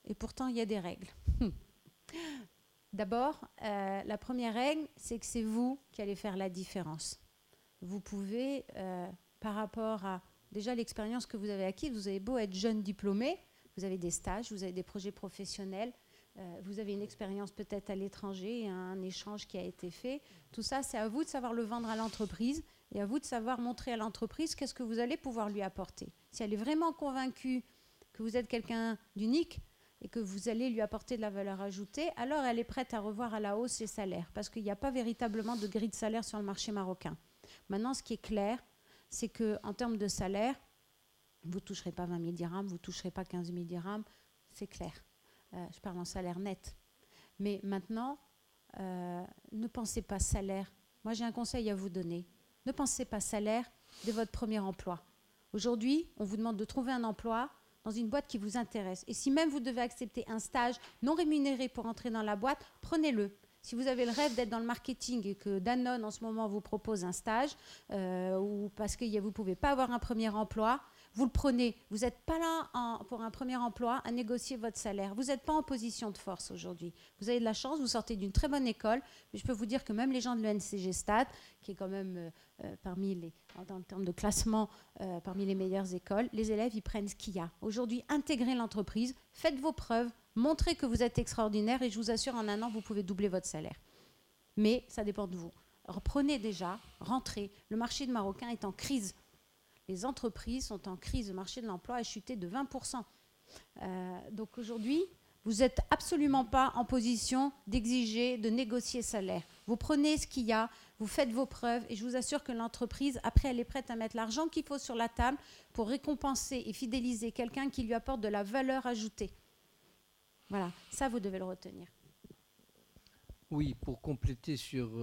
et pourtant il y a des règles. D'abord, la première règle, c'est que c'est vous qui allez faire la différence. Vous pouvez, par rapport à déjà l'expérience que vous avez acquise, vous avez beau être jeune diplômé, vous avez des stages, vous avez des projets professionnels, vous avez une expérience peut-être à l'étranger, un échange qui a été fait. Tout ça, c'est à vous de savoir le vendre à l'entreprise et à vous de savoir montrer à l'entreprise qu'est-ce que vous allez pouvoir lui apporter. Si elle est vraiment convaincue que vous êtes quelqu'un d'unique et que vous allez lui apporter de la valeur ajoutée, alors elle est prête à revoir à la hausse ses salaires parce qu'il n'y a pas véritablement de grille de salaire sur le marché marocain. Maintenant, ce qui est clair, c'est qu'en termes de salaire, vous ne toucherez pas 20 000 dirhams, vous ne toucherez pas 15 000 dirhams, c'est clair. Je parle en salaire net. Mais maintenant, ne pensez pas salaire. Moi, j'ai un conseil à vous donner. Ne pensez pas salaire de votre premier emploi. Aujourd'hui, on vous demande de trouver un emploi dans une boîte qui vous intéresse. Et si même vous devez accepter un stage non rémunéré pour entrer dans la boîte, prenez-le. Si vous avez le rêve d'être dans le marketing et que Danone en ce moment vous propose un stage, ou parce que vous ne pouvez pas avoir un premier emploi, vous le prenez. Vous n'êtes pas là pour un premier emploi à négocier votre salaire. Vous n'êtes pas en position de force aujourd'hui. Vous avez de la chance, vous sortez d'une très bonne école. Mais je peux vous dire que même les gens de l'ENCG Stade, qui est quand même dans le terme de classement, parmi les meilleures écoles, les élèves, ils prennent ce qu'il y a. Aujourd'hui, intégrez l'entreprise, faites vos preuves, montrez que vous êtes extraordinaire et je vous assure, en un an, vous pouvez doubler votre salaire. Mais ça dépend de vous. Reprenez déjà, rentrez. Le marché marocain est en crise. Les entreprises sont en crise. Le marché de l'emploi a chuté de 20%. Donc aujourd'hui, vous n'êtes absolument pas en position d'exiger, de négocier salaire. Vous prenez ce qu'il y a, vous faites vos preuves et je vous assure que l'entreprise, après, elle est prête à mettre l'argent qu'il faut sur la table pour récompenser et fidéliser quelqu'un qui lui apporte de la valeur ajoutée. Voilà, ça, vous devez le retenir. Oui, pour compléter sur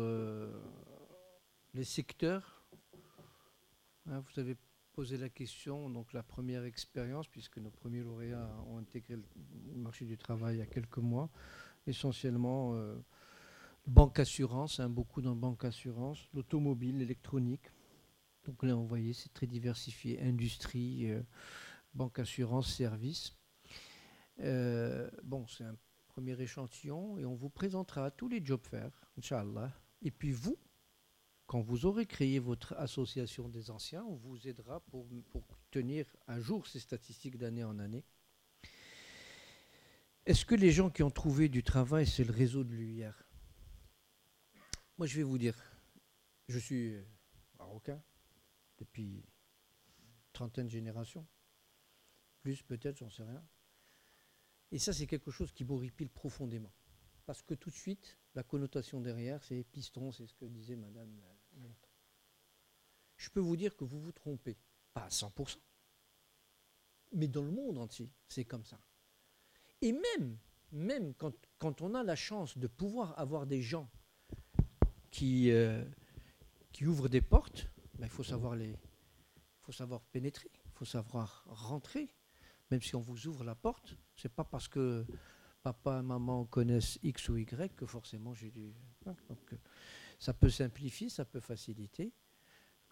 les secteurs, hein, vous avez posé la question, donc la première expérience, puisque nos premiers lauréats ont intégré le marché du travail il y a quelques mois, essentiellement banque assurance, hein, beaucoup dans banque assurance, l'automobile, l'électronique. Donc là, vous voyez, c'est très diversifié, industrie, banque assurance, services. Bon, c'est un premier échantillon et on vous présentera tous les job fairs, Inch'Allah. Et puis vous, quand vous aurez créé votre association des anciens, on vous aidera pour tenir à jour ces statistiques d'année en année. Est-ce que les gens qui ont trouvé du travail, c'est le réseau de l'UIR? Moi, je vais vous dire, je suis marocain depuis une trentaine de générations, plus peut-être, j'en sais rien. Et ça, c'est quelque chose qui m'horripile profondément. Parce que tout de suite, la connotation derrière, c'est piston, c'est ce que disait Madame Montre. Je peux vous dire que vous vous trompez, pas à 100%, mais dans le monde entier, c'est comme ça. Et même quand on a la chance de pouvoir avoir des gens qui ouvrent des portes, ben, il faut savoir pénétrer, il faut savoir rentrer. Même si on vous ouvre la porte, ce n'est pas parce que papa et maman connaissent X ou Y que forcément j'ai dû... Donc, ça peut simplifier, ça peut faciliter.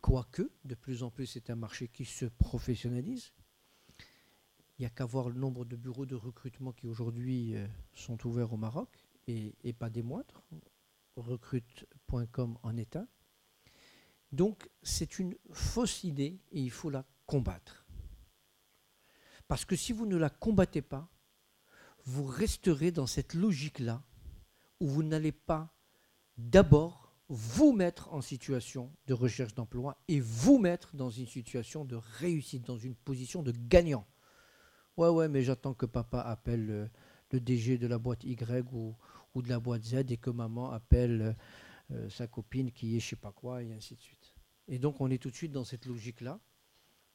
Quoique, de plus en plus, c'est un marché qui se professionnalise. Il n'y a qu'à voir le nombre de bureaux de recrutement qui aujourd'hui sont ouverts au Maroc, et pas des moindres. Recrute.com en est un. Donc, c'est une fausse idée et il faut la combattre. Parce que si vous ne la combattez pas, vous resterez dans cette logique-là où vous n'allez pas d'abord vous mettre en situation de recherche d'emploi et vous mettre dans une situation de réussite, dans une position de gagnant. Ouais, mais j'attends que papa appelle le DG de la boîte Y ou de la boîte Z et que maman appelle sa copine qui est je ne sais pas quoi et ainsi de suite. Et donc on est tout de suite dans cette logique-là,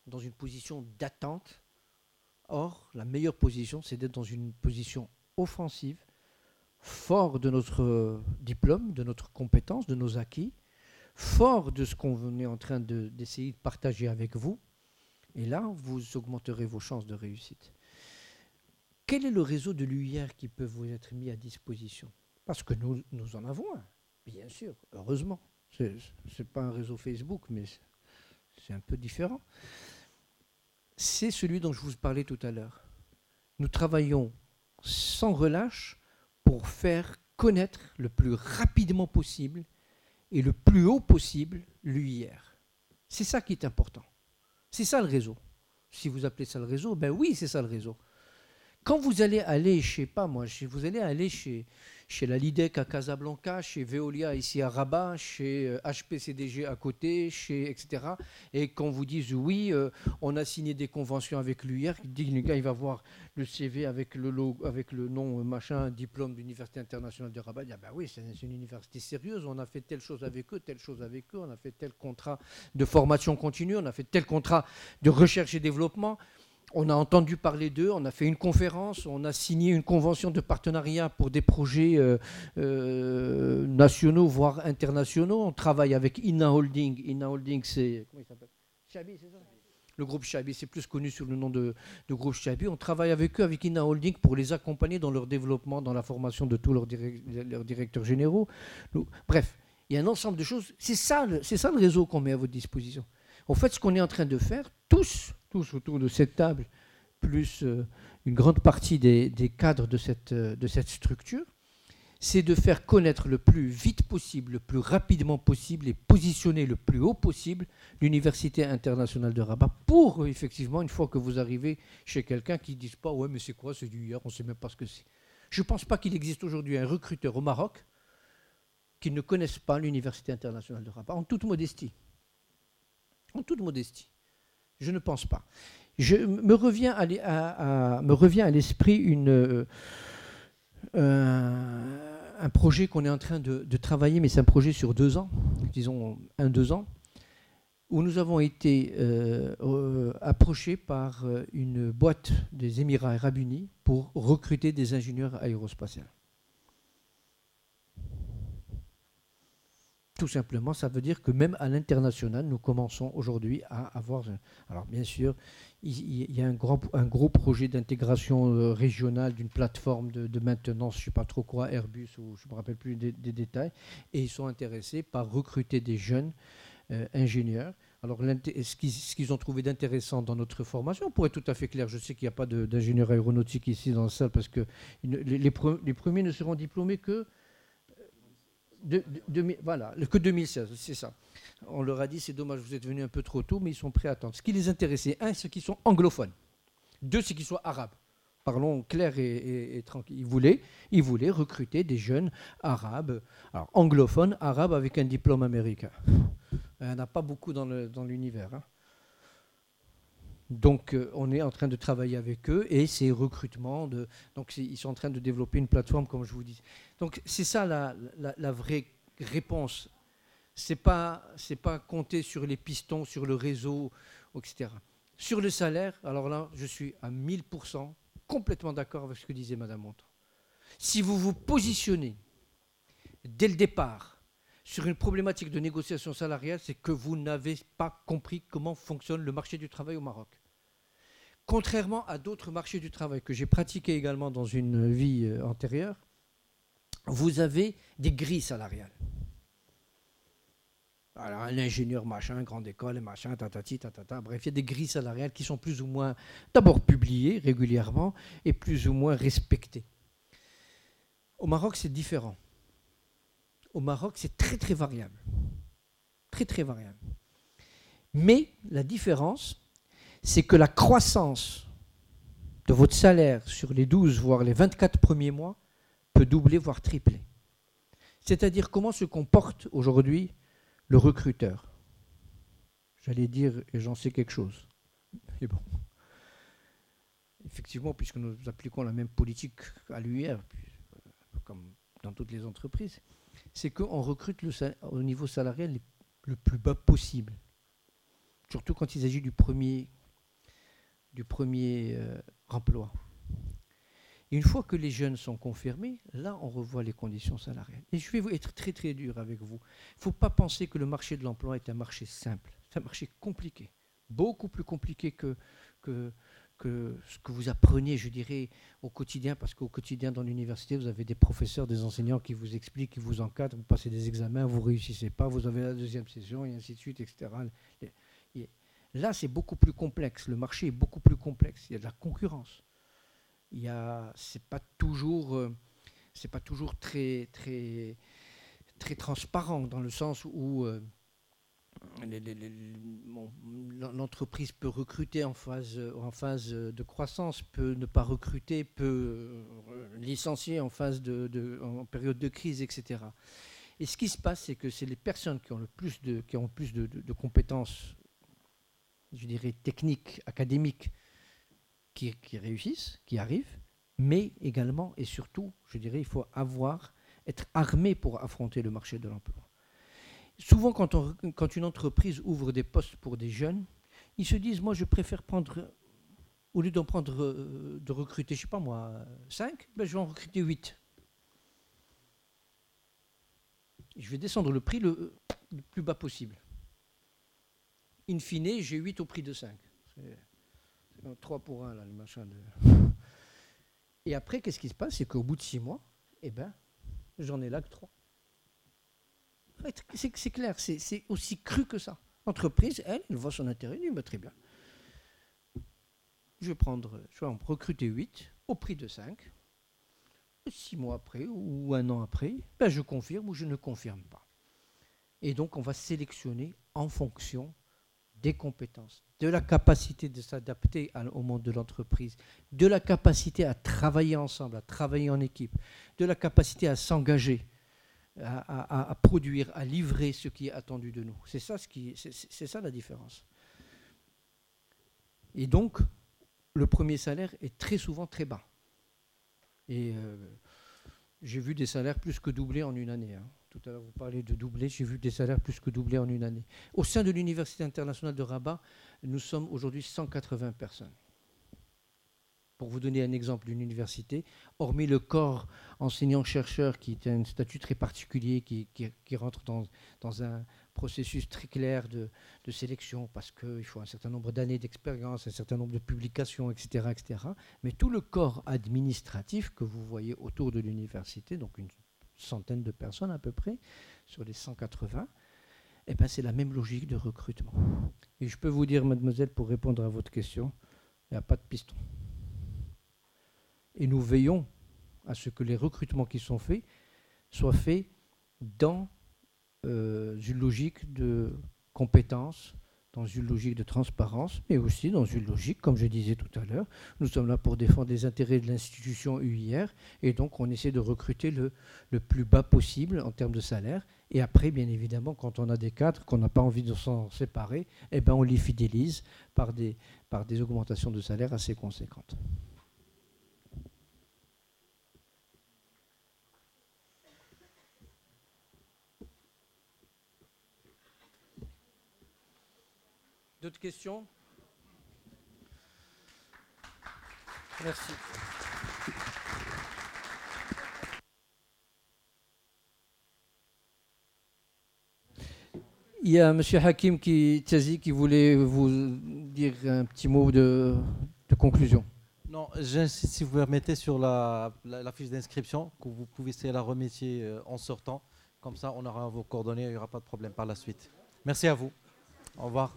dans une position d'attente. Or, la meilleure position, c'est d'être dans une position offensive, fort de notre diplôme, de notre compétence, de nos acquis, fort de ce qu'on est en train d'essayer de partager avec vous. Et là, vous augmenterez vos chances de réussite. Quel est le réseau de l'UIR qui peut vous être mis à disposition? Parce que nous en avons un, bien sûr, heureusement. Ce n'est pas un réseau Facebook, mais c'est un peu différent. C'est celui dont je vous parlais tout à l'heure. Nous travaillons sans relâche pour faire connaître le plus rapidement possible et le plus haut possible l'UIR. C'est ça qui est important. C'est ça le réseau. Si vous appelez ça le réseau, ben oui, c'est ça le réseau. Quand vous allez aller, je sais pas moi, vous allez aller chez la Lidec à Casablanca, chez Veolia ici à Rabat, chez HPCDG à côté, etc. Et qu'on vous dise oui, on a signé des conventions avec l'UIR, le gars il va voir le CV avec le logo, avec le nom machin, diplôme d'Université internationale de Rabat, il dit ah ben oui, c'est une université sérieuse, on a fait telle chose avec eux, on a fait tel contrat de formation continue, on a fait tel contrat de recherche et développement. On a entendu parler d'eux, on a fait une conférence, on a signé une convention de partenariat pour des projets nationaux, voire internationaux. On travaille avec Inna Holding. Inna Holding, c'est... Comment il s'appelle ? Chabi, c'est ça ? Le groupe Chabi, c'est plus connu sous le nom de groupe Chabi. On travaille avec eux, avec Inna Holding, pour les accompagner dans leur développement, dans la formation de tous leurs directeurs généraux. Bref, il y a un ensemble de choses. C'est ça le réseau qu'on met à votre disposition. En fait, ce qu'on est en train de faire, tous autour de cette table, plus une grande partie des cadres de cette structure, c'est de faire connaître le plus vite possible, le plus rapidement possible et positionner le plus haut possible l'Université internationale de Rabat pour, effectivement, une fois que vous arrivez chez quelqu'un qui ne dise pas « ouais, mais c'est quoi, c'est du hier, on ne sait même pas ce que c'est ». Je ne pense pas qu'il existe aujourd'hui un recruteur au Maroc qui ne connaisse pas l'Université internationale de Rabat, en toute modestie. En toute modestie. Je ne pense pas. Me revient à l'esprit un projet qu'on est en train de travailler, mais c'est un projet sur 2 ans, disons 1-2 ans, où nous avons été approchés par une boîte des Émirats arabes unis pour recruter des ingénieurs aérospatiaux. Tout simplement, ça veut dire que même à l'international, nous commençons aujourd'hui à avoir... Alors bien sûr, il y a un gros projet d'intégration régionale d'une plateforme de maintenance, je ne sais pas trop quoi, Airbus, ou je ne me rappelle plus des détails, et ils sont intéressés par recruter des jeunes ingénieurs. Alors ce qu'ils ont trouvé d'intéressant dans notre formation, pour être tout à fait clair, je sais qu'il n'y a pas d'ingénieur aéronautique ici dans la salle, parce que les premiers ne seront diplômés que... Voilà, que 2016, c'est ça. On leur a dit, c'est dommage, vous êtes venus un peu trop tôt, mais ils sont prêts à attendre. Ce qui les intéressait, 1, c'est qu'ils sont anglophones. 2, c'est qu'ils soient arabes. Parlons clair et tranquille. Ils voulaient recruter des jeunes arabes, alors anglophones, arabes avec un diplôme américain. Il n'y en a pas beaucoup dans l'univers. Hein. Donc, on est en train de travailler avec eux et ces recrutements, ils sont en train de développer une plateforme, comme je vous dis. Donc, c'est ça la vraie réponse. C'est pas compter sur les pistons, sur le réseau, etc. Sur le salaire, alors là, je suis à 1000% complètement d'accord avec ce que disait Madame Monton. Si vous vous positionnez dès le départ sur une problématique de négociation salariale, c'est que vous n'avez pas compris comment fonctionne le marché du travail au Maroc. Contrairement à d'autres marchés du travail que j'ai pratiqués également dans une vie antérieure, vous avez des grilles salariales. Alors, un ingénieur, machin, grande école, machin, tatati, tatata, bref, il y a des grilles salariales qui sont plus ou moins, d'abord publiées régulièrement et plus ou moins respectées. Au Maroc, c'est différent. Au Maroc, c'est très, très variable. Très, très variable. Mais la différence, c'est que la croissance de votre salaire sur les 12, voire les 24 premiers mois peut doubler, voire tripler. C'est-à-dire comment se comporte aujourd'hui le recruteur. J'allais dire, et j'en sais quelque chose. Mais bon. Effectivement, puisque nous appliquons la même politique à l'UIR, comme dans toutes les entreprises, c'est qu'on recrute au niveau salarial le plus bas possible. Surtout quand il s'agit du premier emploi. Et une fois que les jeunes sont confirmés, là, on revoit les conditions salariales. Et je vais être très, très dur avec vous. Il ne faut pas penser que le marché de l'emploi est un marché simple. C'est un marché compliqué, beaucoup plus compliqué que que ce que vous apprenez, je dirais, au quotidien, parce qu'au quotidien dans l'université, vous avez des professeurs, des enseignants qui vous expliquent, qui vous encadrent, vous passez des examens, vous ne réussissez pas, vous avez la deuxième session, et ainsi de suite, etc. Là, c'est beaucoup plus complexe. Le marché est beaucoup plus complexe. Il y a de la concurrence. C'est pas toujours très transparent, dans le sens où l'entreprise peut recruter en phase de croissance, peut ne pas recruter, peut licencier en période de crise, etc. Et ce qui se passe, c'est que c'est les personnes qui ont le plus de compétences, je dirais techniques, académiques, qui réussissent, qui arrivent, mais également et surtout, je dirais, il faut être armé pour affronter le marché de l'emploi. Souvent, quand une entreprise ouvre des postes pour des jeunes, ils se disent, moi, je préfère prendre, au lieu de recruter, je ne sais pas moi, 5, je vais en recruter 8. Je vais descendre le prix le plus bas possible. In fine, j'ai 8 au prix de 5. C'est 3 pour 1, là, le machin de... Et après, qu'est-ce qui se passe? C'est qu'au bout de 6 mois, j'en ai là que 3. C'est clair, c'est aussi cru que ça. L'entreprise, elle voit son intérêt, elle dit, très bien. Je vais en recruter 8 au prix de 5. 6 mois après ou 1 an après, je confirme ou je ne confirme pas. Et donc, on va sélectionner en fonction des compétences, de la capacité de s'adapter au monde de l'entreprise, de la capacité à travailler ensemble, à travailler en équipe, de la capacité à s'engager, à produire, à livrer ce qui est attendu de nous. C'est ça la différence. Et donc, le premier salaire est très souvent très bas. Et j'ai vu des salaires plus que doublés en une année. Tout à l'heure, vous parlez de doubler. J'ai vu des salaires plus que doublés en une année. Au sein de l'Université internationale de Rabat, nous sommes aujourd'hui 180 personnes. Pour vous donner un exemple d'une université, hormis le corps enseignant-chercheur qui est un statut très particulier, qui rentre dans un processus très clair de sélection, parce qu'il faut un certain nombre d'années d'expérience, un certain nombre de publications, etc., etc. Mais tout le corps administratif que vous voyez autour de l'université, donc une centaine de personnes à peu près, sur les 180, c'est la même logique de recrutement. Et je peux vous dire, mademoiselle, pour répondre à votre question, il n'y a pas de piston. Et nous veillons à ce que les recrutements qui sont faits soient faits dans une logique de compétence, dans une logique de transparence, mais aussi dans une logique, comme je disais tout à l'heure, nous sommes là pour défendre les intérêts de l'institution UIR, et donc on essaie de recruter le plus bas possible en termes de salaire. Et après, bien évidemment, quand on a des cadres, qu'on n'a pas envie de s'en séparer, on les fidélise par des augmentations de salaire assez conséquentes. D'autres questions? Merci. Il y a M. Hakim Tiazi qui voulait vous dire un petit mot de conclusion. Non, j'insiste, si vous permettez, sur la fiche d'inscription, que vous pouvez essayer la remettre en sortant. Comme ça, on aura vos coordonnées, il n'y aura pas de problème par la suite. Merci à vous. Au revoir.